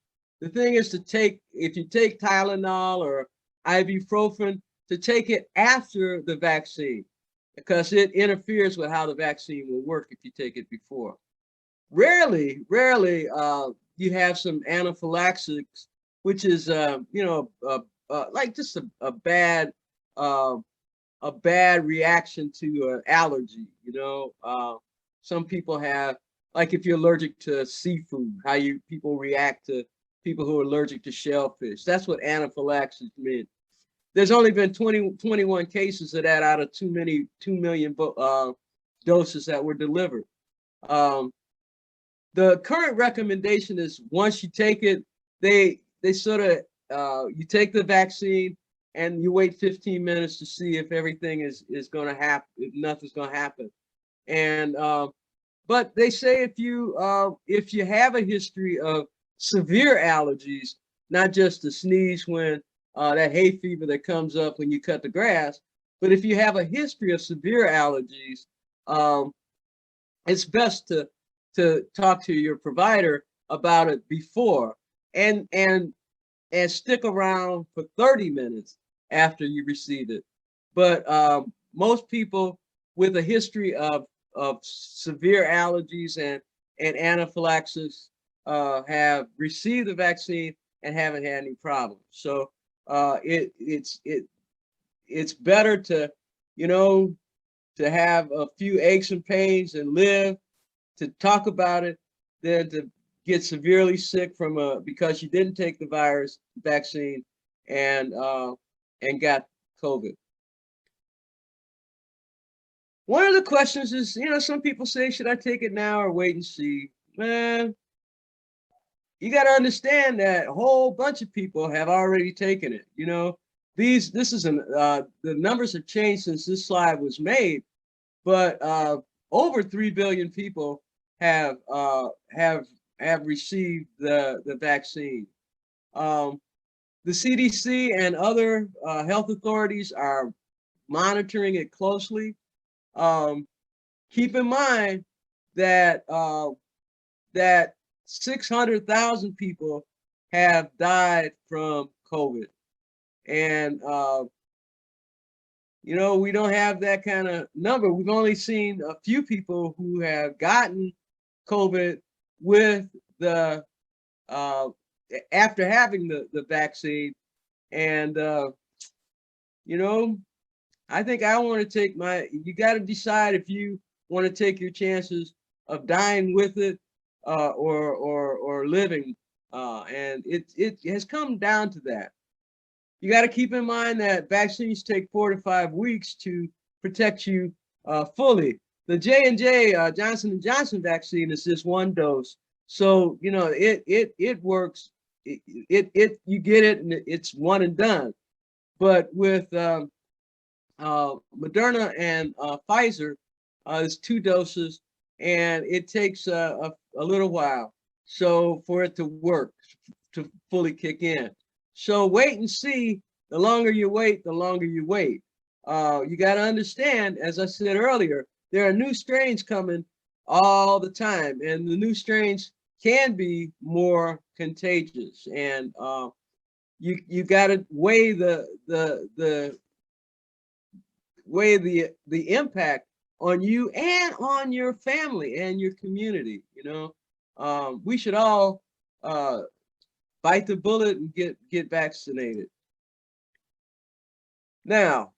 The thing is if you take Tylenol or ibuprofen, to take it after the vaccine because it interferes with how the vaccine will work if you take it before. Rarely, you have some anaphylaxis, which is, like just uh, a bad reaction to allergy. Some people have, like if you're allergic to seafood, people react to people who are allergic to shellfish. That's what anaphylaxis means. There's only been 21 cases of that out of 2 million doses that were delivered. Um, the current recommendation is once you take it, they sort of you take the vaccine and you wait 15 minutes to see if everything is going to happen, if nothing's going to happen. And but they say if you have a history of severe allergies, not just the sneeze when that hay fever that comes up when you cut the grass, but if you have a history of severe allergies, um, it's best to talk to your provider about it before, and stick around for 30 minutes after you receive it. But most people with a history of severe allergies and anaphylaxis have received the vaccine and haven't had any problems. So it's better to, you know, to have a few aches and pains and live, to talk about it, than to get severely sick from because you didn't take the virus vaccine and got COVID. One of the questions is, you know, some people say, should I take it now or wait and see? Man, you got to understand that a whole bunch of people have already taken it. You know, this is the numbers have changed since this slide was made, but over 3 billion people have received the vaccine. The CDC and other health authorities are monitoring it closely. Keep in mind that that 600,000 people have died from COVID, and you know, we don't have that kind of number. We've only seen a few people who have gotten COVID with the after having the vaccine, and you know, I think I want to take you got to decide if you want to take your chances of dying with it or living, and it has come down to that. You got to keep in mind that vaccines take 4 to 5 weeks to protect you fully. The J&J Johnson & Johnson vaccine is just one dose, so you know it works. You get it and it's one and done. But with Moderna and Pfizer, it's 2 doses, and it takes a little while so for it to work, to fully kick in. So wait and see. The longer you wait, the longer you wait. You got to understand, as I said earlier, there are new strains coming all the time, and the new strains can be more contagious. And you got to weigh the impact on you and on your family and your community. You know, we should all bite the bullet and get vaccinated. Now,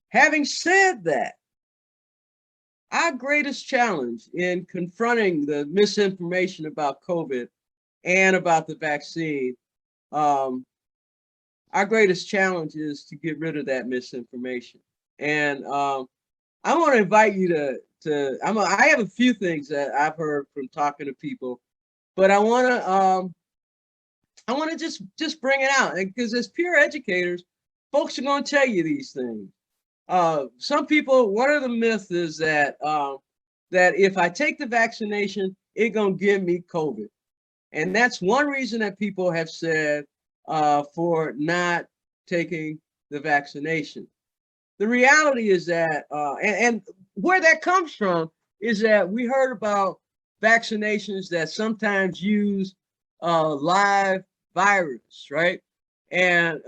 having said that, our greatest challenge in confronting the misinformation about COVID and about the vaccine, our greatest challenge is to get rid of that misinformation. And I want to invite you I have a few things that I've heard from talking to people, but I want to just bring it out, because as peer educators, folks are going to tell you these things. Some people, one of the myths is that that if I take the vaccination, it's gonna give me COVID, and that's one reason that people have said for not taking the vaccination. The reality is that, and where that comes from is that we heard about vaccinations that sometimes use live virus, right? And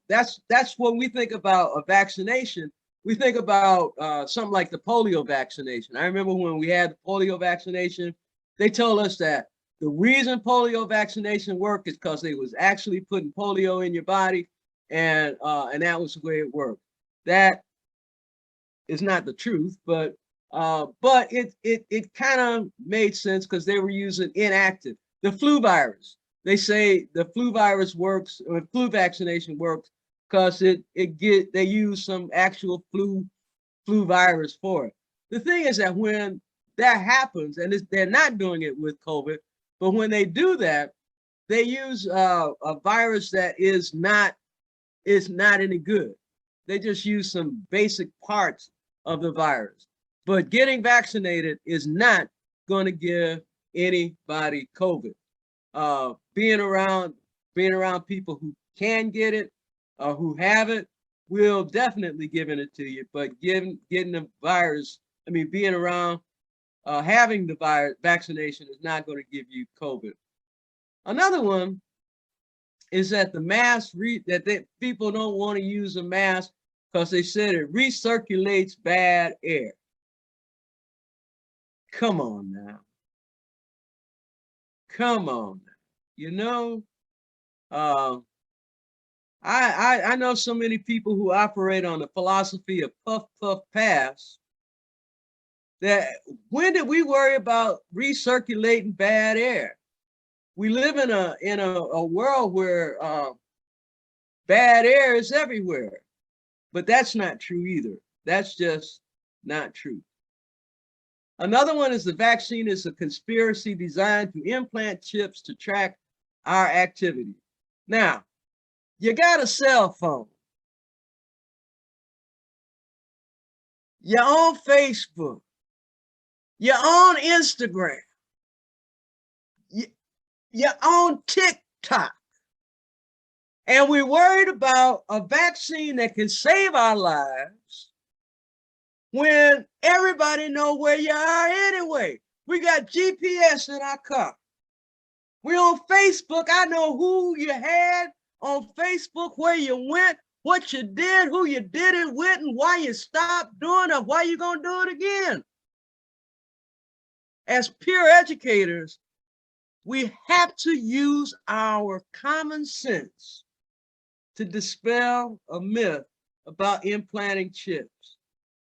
that's when we think about a vaccination, we think about something like the polio vaccination. I remember when we had the polio vaccination, they told us that the reason polio vaccination worked is because they was actually putting polio in your body, and that was the way it worked. That is not the truth, but it kind of made sense because they were using inactive. The flu virus, they say the flu virus works, or flu vaccination works because they use some actual flu virus for it. The thing is that when that happens, and they're not doing it with COVID, but when they do that, they use a virus that is not is not any good. They just use some basic parts of the virus. But getting vaccinated is not going to give anybody COVID. Being around people who can get it or who have it will definitely giving it to you. But getting the virus, I mean, being around having the virus vaccination is not going to give you COVID. Another one is that the mask people don't want to use a mask because they said it recirculates bad air. Come on now. Come on now. You know, I know so many people who operate on the philosophy of puff, puff, pass, that when did we worry about recirculating bad air? We live in a world where bad air is everywhere, but that's not true either. That's just not true. Another one is the vaccine is a conspiracy designed to implant chips to track our activity. Now, you got a cell phone. You're on Facebook. You're on Instagram. You're on TikTok. And we're worried about a vaccine that can save our lives when everybody knows where you are anyway. We got GPS in our car. We're on Facebook. I know who you had on Facebook, where you went, what you did, who you did it with, and why you stopped doing it, why you gonna do it again. As peer educators, we have to use our common sense to dispel a myth about implanting chips.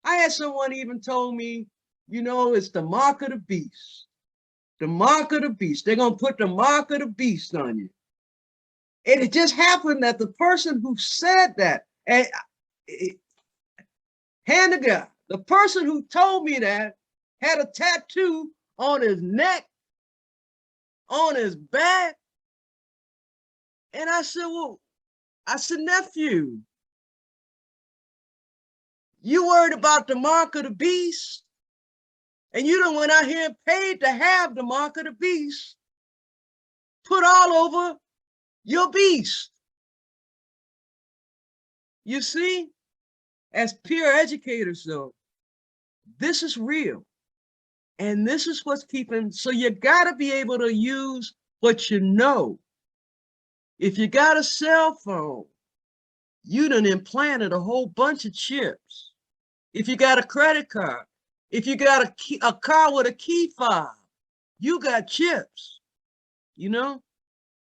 I had someone even told me, you know, it's the mark of the beast. The mark of the beast. They're going to put the mark of the beast on you. And it just happened that the person who said that, and hand to God, the person who told me that had a tattoo on his neck, on his back. And I said, well, nephew, you worried about the mark of the beast? And you done went out here and paid to have the mark of the beast put all over your beast. You see, as peer educators, though, this is real. And this is what's keeping, so you gotta be able to use what you know. If you got a cell phone, you done implanted a whole bunch of chips. If you got a credit card, if you got a car with a key fob, you got chips, you know?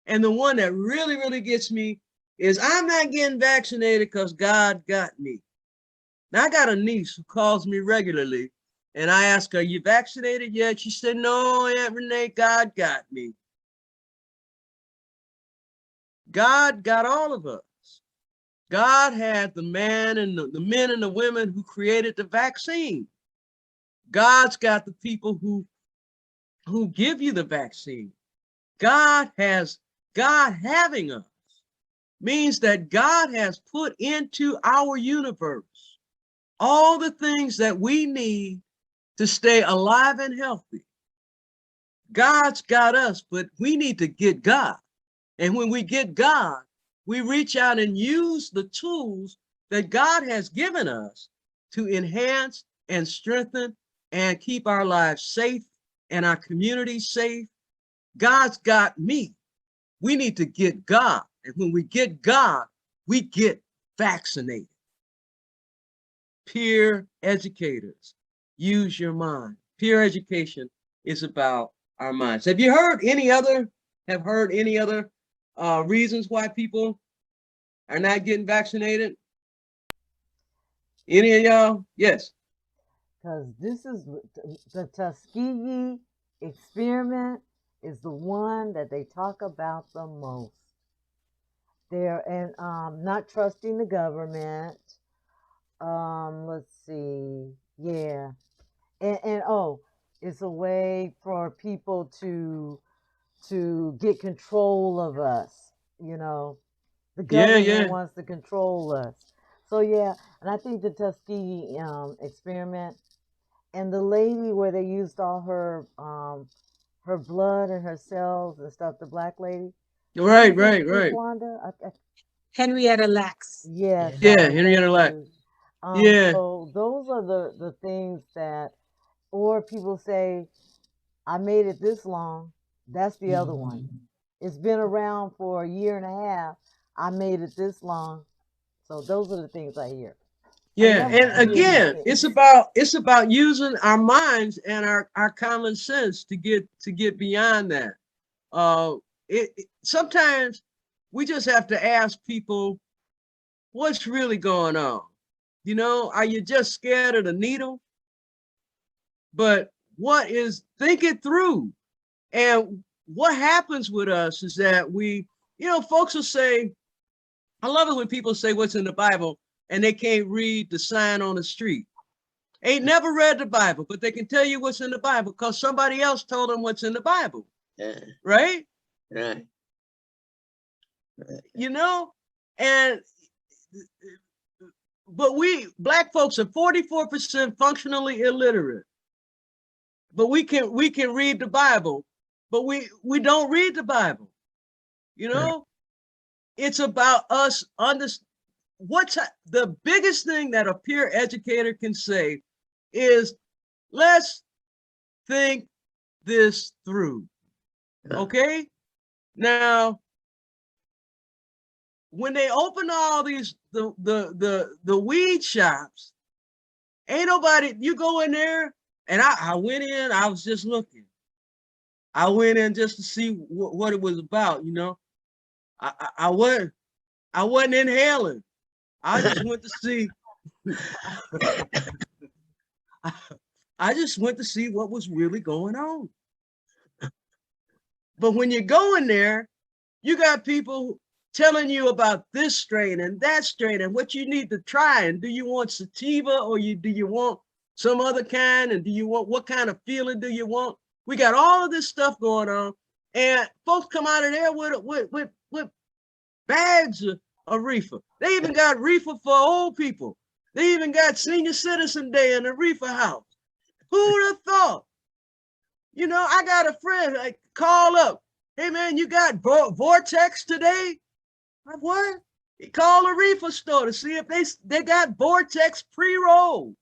And the one that really, really gets me is I'm not getting vaccinated because God got me. Now, I got a niece who calls me regularly, and I ask her, are you vaccinated yet? She said, no, Aunt Renee, God got me. God got all of us. God had the man and the men and the women who created the vaccine. God's got the people who give you the vaccine. God having us means that God has put into our universe all the things that we need to stay alive and healthy. God's got us, but we need to get God. And when we get God, we reach out and use the tools that God has given us to enhance and strengthen and keep our lives safe and our community safe. God's got me. We need to get God. And when we get God, we get vaccinated. Peer educators, use your mind. Peer education is about our minds. Have heard any other reasons why people are not getting vaccinated? Any of y'all? Yes. Because this is the Tuskegee experiment is the one that they talk about the most. They're not trusting the government. Let's see. Yeah. And oh, it's a way for people to get control of us, you know. The Yeah, government yeah. wants to control us. So yeah, and I think the Tuskegee experiment and the lady where they used all her blood and her cells and stuff, the black lady. Who Right, was it, right, right. Shaquanda? Henrietta Lacks. Yes, Yeah, thank Henrietta Lack. you. Yeah, So those are the things that, or people say, I made it this long. That's the other one. It's been around for a year and a half. I made it this long. So those are the things I hear. I yeah. never And hear these again, things. it's about using our minds and our common sense to get beyond that. Uh, sometimes we just have to ask people what's really going on. You know, are you just scared of the needle? But what is think it through? And what happens with us is that folks will say, I love it when people say what's in the Bible and they can't read the sign on the street. Ain't never read the Bible, but they can tell you what's in the Bible because somebody else told them what's in the Bible. Yeah. Right? Right. You know? And but we black folks are 44% functionally illiterate. But we can read the Bible, but we don't read the Bible. You know? It's about us what's the biggest thing that a peer educator can say is let's think this through. Okay? Now, when they open all these the weed shops, ain't nobody, you go in there, and I went in, I was just looking. I went in just to see what it was about, you know. I wasn't inhaling. I just went to see I just went to see what was really going on. But when you go in there, you got people telling you about this strain and that strain and what you need to try. And do you want sativa or do you want some other kind? And do you want, what kind of feeling do you want? We got all of this stuff going on. And folks come out of there with bags of reefer. They even got reefer for old people. They even got senior citizen day in the reefer house. Who would have thought? You know, I got a friend, like, call up. Hey man, you got Vortex today? Like, what? He called a reefer store to see if they got Vortex pre-roll.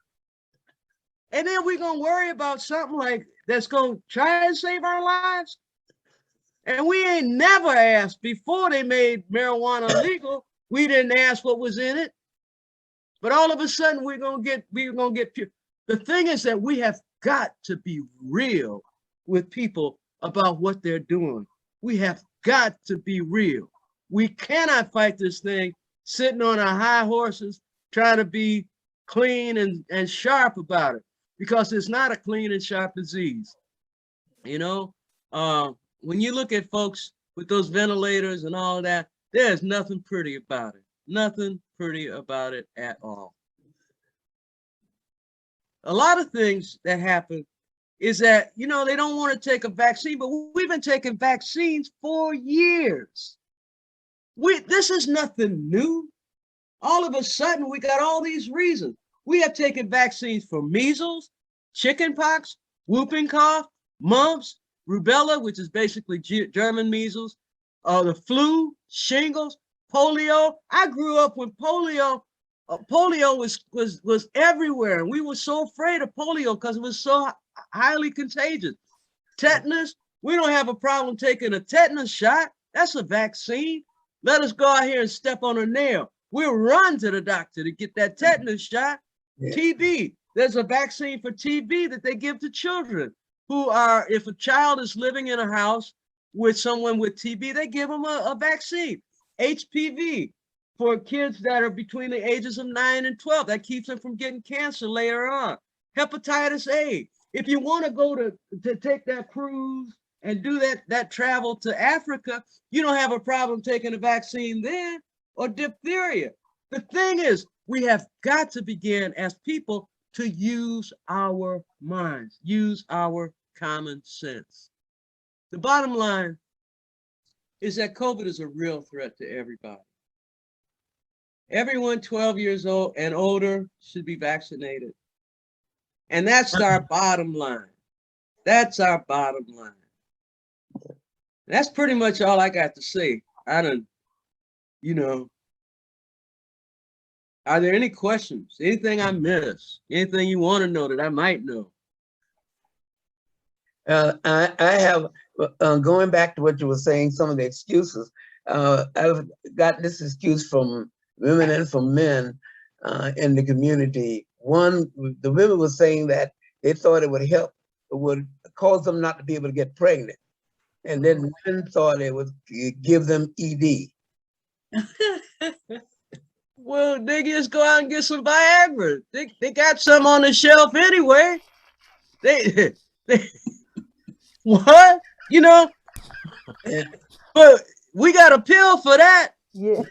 And then we're gonna worry about something like that's gonna try and save our lives. And we ain't never asked before they made marijuana legal. We didn't ask what was in it. But all of a sudden we're gonna get the thing is that we have got to be real with people about what they're doing. We have got to be real. We cannot fight this thing sitting on our high horses, trying to be clean and sharp about it, because it's not a clean and sharp disease. You know, when you look at folks with those ventilators and all of that, there's nothing pretty about it. Nothing pretty about it at all. A lot of things that happen is that, you know, they don't want to take a vaccine, but we've been taking vaccines for years. This is nothing new. All of a sudden, we got all these reasons. We have taken vaccines for measles, chickenpox, whooping cough, mumps, rubella, which is basically German measles, the flu, shingles, polio. I grew up when polio was everywhere. We were so afraid of polio because it was so highly contagious. Tetanus, we don't have a problem taking a tetanus shot. That's a vaccine. Let us go out here and step on a nail. We'll run to the doctor to get that tetanus shot. Yeah. TB, there's a vaccine for TB that they give to children who are, if a child is living in a house with someone with TB, they give them a vaccine. HPV for kids that are between the ages of 9 and 12. That keeps them from getting cancer later on. Hepatitis A. If you want to go to take that cruise and do that travel to Africa, you don't have a problem taking a vaccine then, or diphtheria. The thing is, we have got to begin as people to use our minds, use our common sense. The bottom line is that COVID is a real threat to everybody. Everyone 12 years old and older should be vaccinated. And that's our bottom line. That's our bottom line. That's pretty much all I got to say. I don't, are there any questions? Anything I missed? Anything you want to know that I might know? I have, going back to what you were saying, some of the excuses. I've got this excuse from women and from men in the community. One, the women were saying that they thought it would help, it would cause them not to be able to get pregnant. And then men thought it would give them ED. Well, they just go out and get some Viagra. They got some on the shelf anyway. They what? But we got a pill for that. Yeah.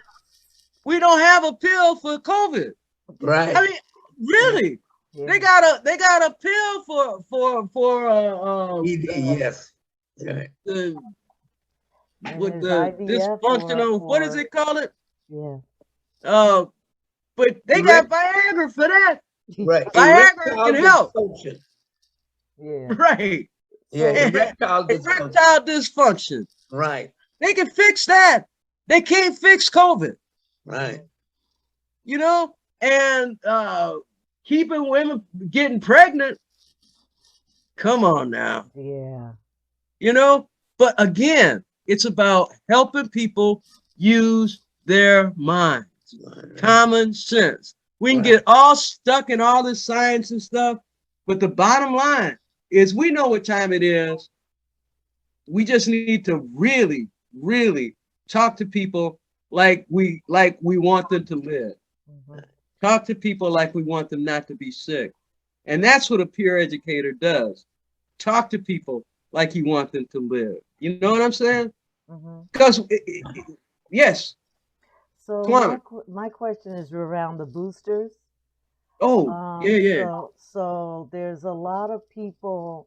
We don't have a pill for COVID. Right. I mean, really? Yeah. They got a pill for ED, yes. Right. With And the it's IVF dysfunctional, what does or- it call it? Yeah. But they got Viagra for that. Right. Viagra Erectile can help. dysfunction. Yeah. Right. Yeah, And erectile dysfunction. erectile dysfunction. Right, They can fix that. They can't fix COVID, right. and keeping women getting pregnant. Come on now, Yeah. But again, it's about helping people use their minds, common sense. We can get all stuck in all this science and stuff, but the bottom line is we know what time it is. We just need to really, really talk to people like we want them to live. Mhm. Talk to people like we want them not to be sick. And that's what a peer educator does. Talk to people like you want them to live. You know what I'm saying? Mhm. Because, yes. So Twana. my question is around the boosters. Oh, yeah. So there's a lot of people.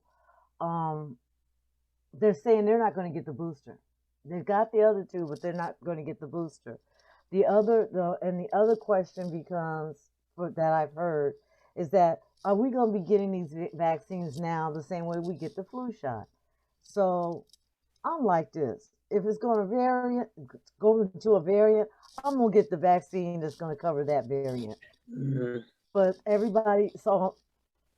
They're saying they're not going to get the booster. They've got the other two, but they're not going to get the booster. The other question becomes that I've heard is that are we going to be getting these vaccines now the same way we get the flu shot? So I'm like this. If it's going to go into a variant, I'm going to get the vaccine that's going to cover that variant. Mhm. But everybody, so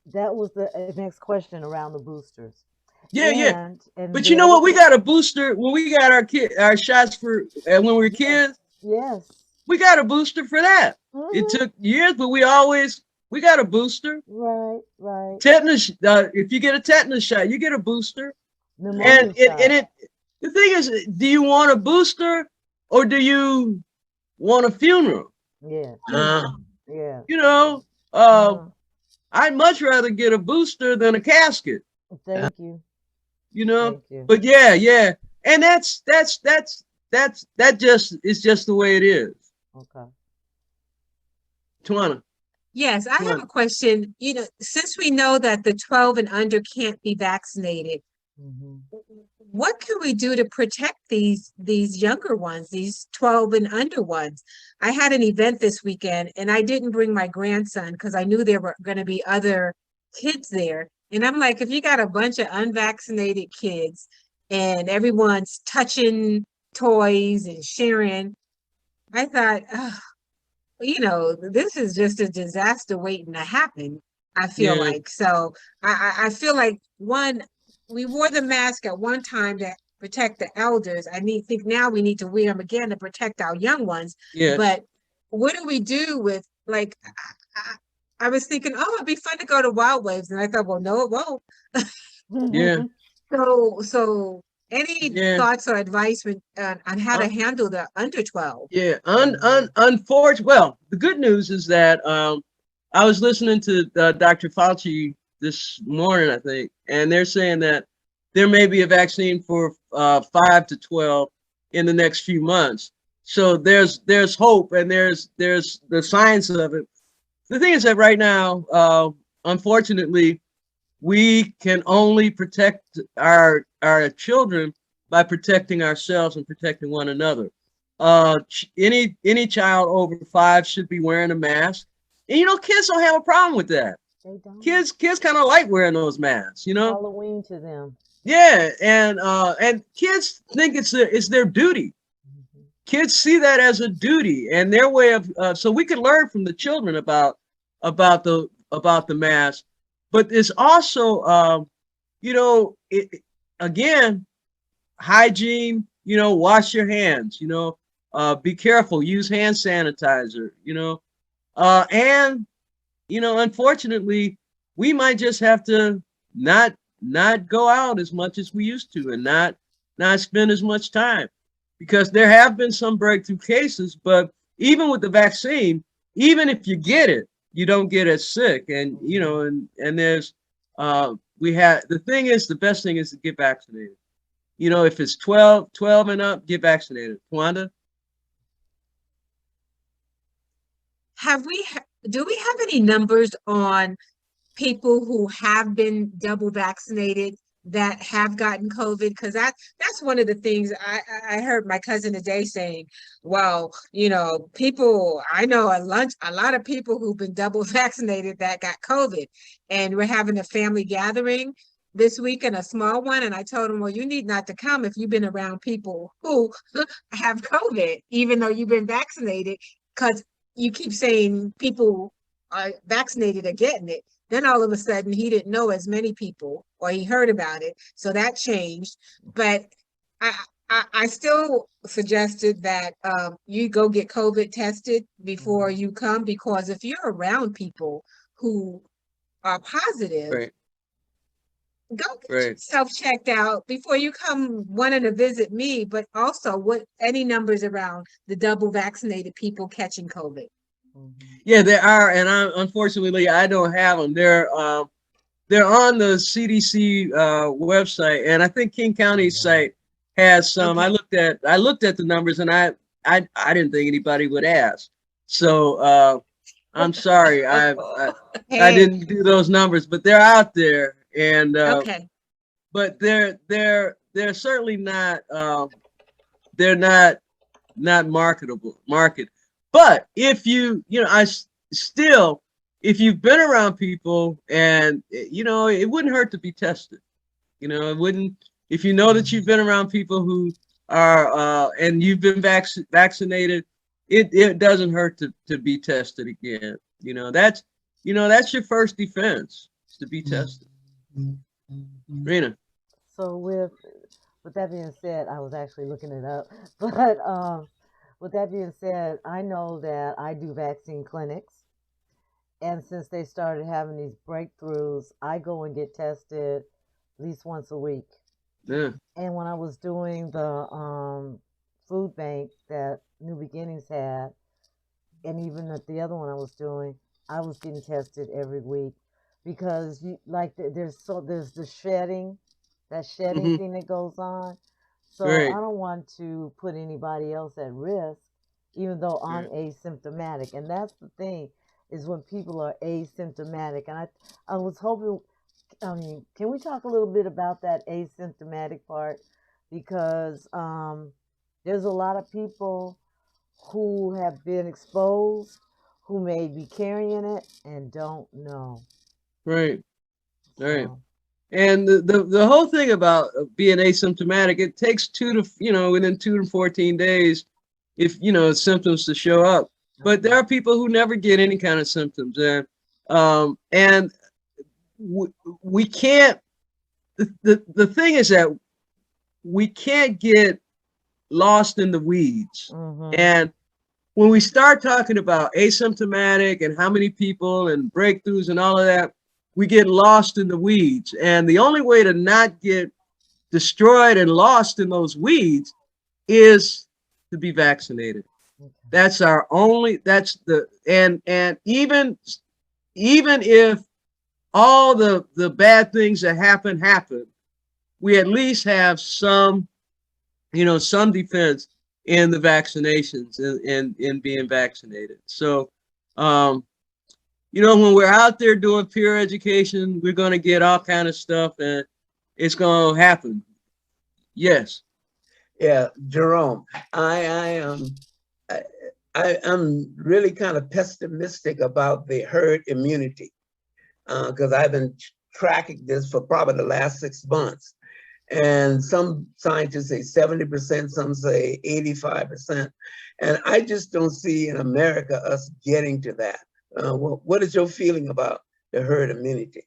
that was the next question around the boosters. Yeah. And But you know what? We got a booster when we got our shots for when we were kids. Yes. We got a booster for that. It Mhm. took years, but we got a booster. Right. Tetanus, if you get a tetanus shot, you get a booster. Pneumonia shot. The thing is, do you want a booster or do you want a funeral? Yeah. Yeah. I'd much rather get a booster than a casket. Thank you. But Thank you. yeah. And that's just the way it is. Okay. Twana. Yes, I have a question. Since we know that the 12 and under can't be vaccinated, Mhm. what can we do to protect these younger ones, these 12 and under ones? I had an event this weekend and I didn't bring my grandson because I knew there were going to be other kids there. And I'm like, if you got a bunch of unvaccinated kids and everyone's touching toys and sharing, I thought, this is just a disaster waiting to happen, I feel Yeah. like. So I feel like, one, we wore the mask at one time to protect the elders. think now we need to wear them again to protect our young ones. Yes. But what do we do with, like, I was thinking, it'd be fun to go to Wild Waves. And I thought, well, no, it won't. Yeah. So any thoughts or advice on how to handle the under 12? Yeah. Unfortunately, well, the good news is that I was listening to Dr. Fauci this morning, I think, and they're saying that there may be a vaccine for 5 to 12 in the next few months. So there's hope, and there's the science of it. The thing is that right now, unfortunately, we can only protect our children by protecting ourselves and protecting one another. Any child over 5 should be wearing a mask. And kids don't have a problem with that. They don't. Kids kind of like wearing those masks, Halloween to them. Yeah, and kids think it's their duty. Mhm. Kids see that as a duty, and their way of so we can learn from the children about the mask. But it's also again, hygiene, wash your hands, be careful, use hand sanitizer, and unfortunately, we might just have to not go out as much as we used to, and not spend as much time, because there have been some breakthrough cases. But even with the vaccine, even if you get it, you don't get as sick. And and there's the thing is, the best thing is to get vaccinated. If it's 12 and up, get vaccinated. Wanda? Do we have any numbers on people who have been double vaccinated that have gotten COVID? Because that's one of the things I heard my cousin today saying, well, people, I know a lot of people who've been double vaccinated that got COVID, and we're having a family gathering this weekend, a small one. And I told him, well, you need not to come if you've been around people who have COVID, even though you've been vaccinated, because you keep saying people are vaccinated are getting it. Then all of a sudden he didn't know as many people, or he heard about it. So that changed. But I still suggested that you go get COVID tested before you come, because if you're around people who are positive, Right. go get yourself checked out before you come wanting to visit me. But also, what any numbers around the double vaccinated people catching COVID? Yeah, there are, and unfortunately I don't have them. They're on the CDC website, and I think King County's site has some. Okay. I looked at the numbers, and I didn't think anybody would ask. So I'm sorry, I didn't do those numbers, but they're out there, and okay. But they're certainly not they're not marketable. But if if you've been around people, and it wouldn't hurt to be tested. It wouldn't, if you know that you've been around people who are and you've been vaccinated, it doesn't hurt to be tested again. That's your first defense, is to be tested. Rena. So with that being said, I was actually looking it up, but with that being said, I know that I do vaccine clinics, and since they started having these breakthroughs, I go and get tested at least once a week. Yeah. And when I was doing the food bank that New Beginnings had, and even at the other one I was doing, I was getting tested every week, because there's the shedding, thing that goes on. So I don't want to put anybody else at risk, even though I'm asymptomatic. And that's the thing, is when people are asymptomatic. And I was hoping, can we talk a little bit about that asymptomatic part? Because there's a lot of people who have been exposed, who may be carrying it and don't know. Right. And the whole thing about being asymptomatic, it takes within 2 to 14 days, if symptoms to show up. But there are people who never get any kind of symptoms, and we can't. The thing is that we can't get lost in the weeds. And when we start talking about asymptomatic and how many people and breakthroughs and all of that, we get lost in the weeds. And the only way to not get destroyed and lost in those weeds is to be vaccinated. That's our only, and even if all the bad things that happen, we at least have some defense in the vaccinations and in being vaccinated. So, when we're out there doing peer education, we're going to get all kind of stuff, and it's going to happen. Yes. Yeah, Jerome, I'm really kind of pessimistic about the herd immunity because I've been tracking this for probably the last 6 months. And some scientists say 70%, some say 85%. And I just don't see in America us getting to that. What is your feeling about the herd immunity?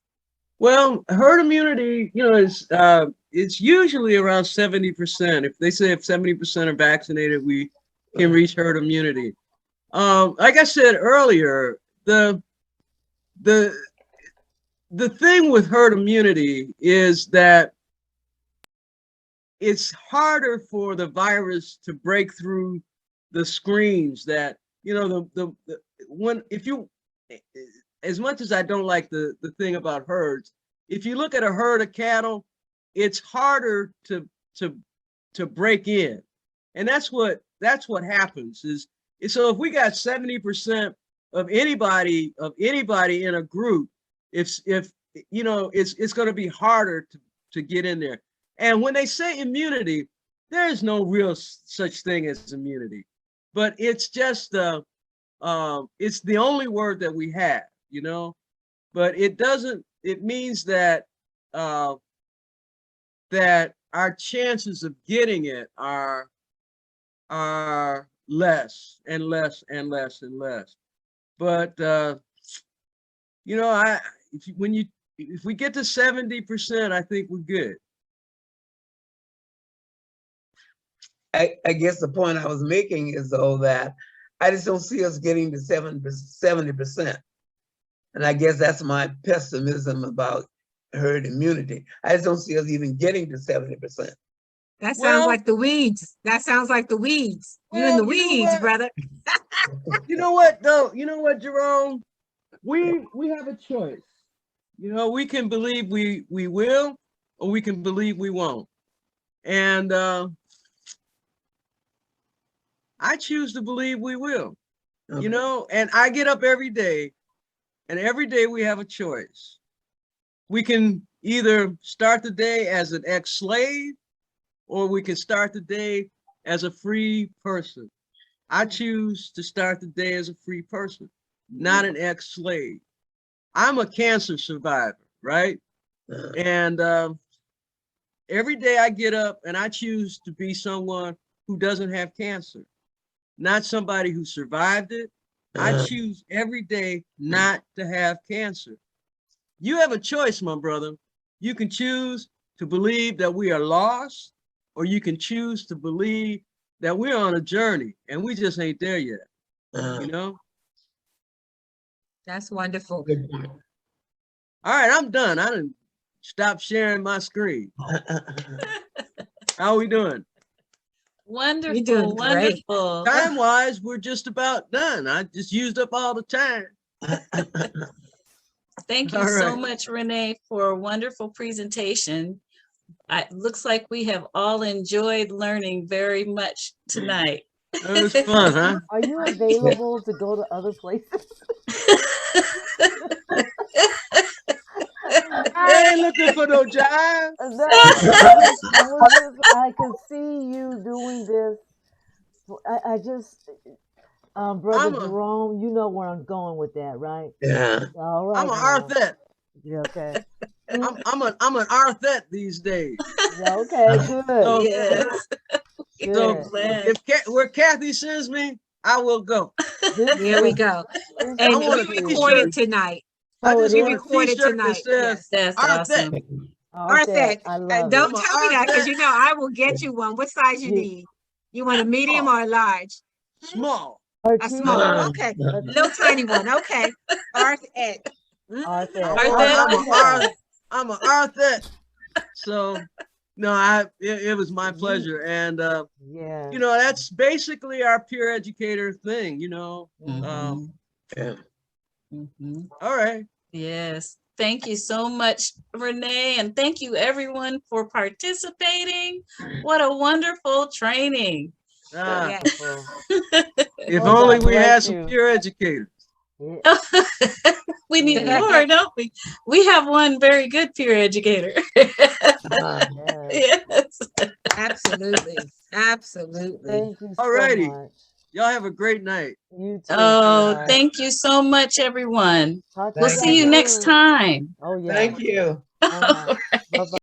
Well, herd immunity, it's usually around 70%. If they say if 70% are vaccinated, we can reach herd immunity. Like I said earlier, the thing with herd immunity is that it's harder for the virus to break through the screens that, as much as I don't like the thing about herds, if you look at a herd of cattle, it's harder to break in. And that's what happens is so if we got 70% of anybody in a group, it's going to be harder to get in there. And when they say immunity, there is no real such thing as immunity, but it's just it's the only word that we have, but it means that that our chances of getting it are less and less and less and less. But if we get to 70%, I think we're good. I guess the point I was making is though that I just don't see us getting to 70%. And I guess that's my pessimism about herd immunity. I just don't see us even getting to 70%. That sounds like the weeds. That sounds like the weeds. You in the weeds, brother. You know what, though? You know what, Jerome? We have a choice. We can believe we will, or we can believe we won't. And I choose to believe we will. Okay. And I get up every day, and every day we have a choice. We can either start the day as an ex-slave, or we can start the day as a free person. I choose to start the day as a free person, not an ex-slave. I'm a cancer survivor, right? And every day I get up and I choose to be someone who doesn't have cancer, not somebody who survived it. I choose every day not to have cancer. You have a choice, my brother. You can choose to believe that we are lost, or you can choose to believe that we're on a journey and we just ain't there yet. That's wonderful. All right, I'm done. I didn't stop sharing my screen. How are we doing? Wonderful, You're doing great. wonderful. Time-wise, we're just about done. I just used up all the time. Thank you so much, Renee, for a wonderful presentation. It looks like we have all enjoyed learning very much tonight. It was fun, huh? Are you available to go to other places? I ain't looking for no job. I can see you doing this. I just, Brother Jerome, you know where I'm going with that, right? Yeah. All right. I'm an Arthet. Yeah, okay. I'm an Arthet these days. Yeah, okay, good. So, Yes. So where Kathy sends me, I will go. Here we go. And we recorded tonight. I just we want recorded tonight. Yes, that's awesome. Arthet. Don't tell me that, because I will get you one. What size you need? You want a medium or a large? Small. A small. Okay. Little tiny one. Okay. Arthet. I'm an Arthet. So no, it was my pleasure. And that's basically our peer educator thing, All right. Yes. Thank you so much, Renee. And thank you everyone for participating. What a wonderful training. If only we had some peer educators. We need more, don't we? We have one very good peer educator. Yes. Yes. Absolutely. Absolutely. Thank you so Alrighty. much. Y'all have a great night. You too. Oh, sweetheart. thank you so much, everyone. Talk to We'll Thank see you you. next soon. time. Oh yeah. Thank you. Uh-huh. Bye-bye.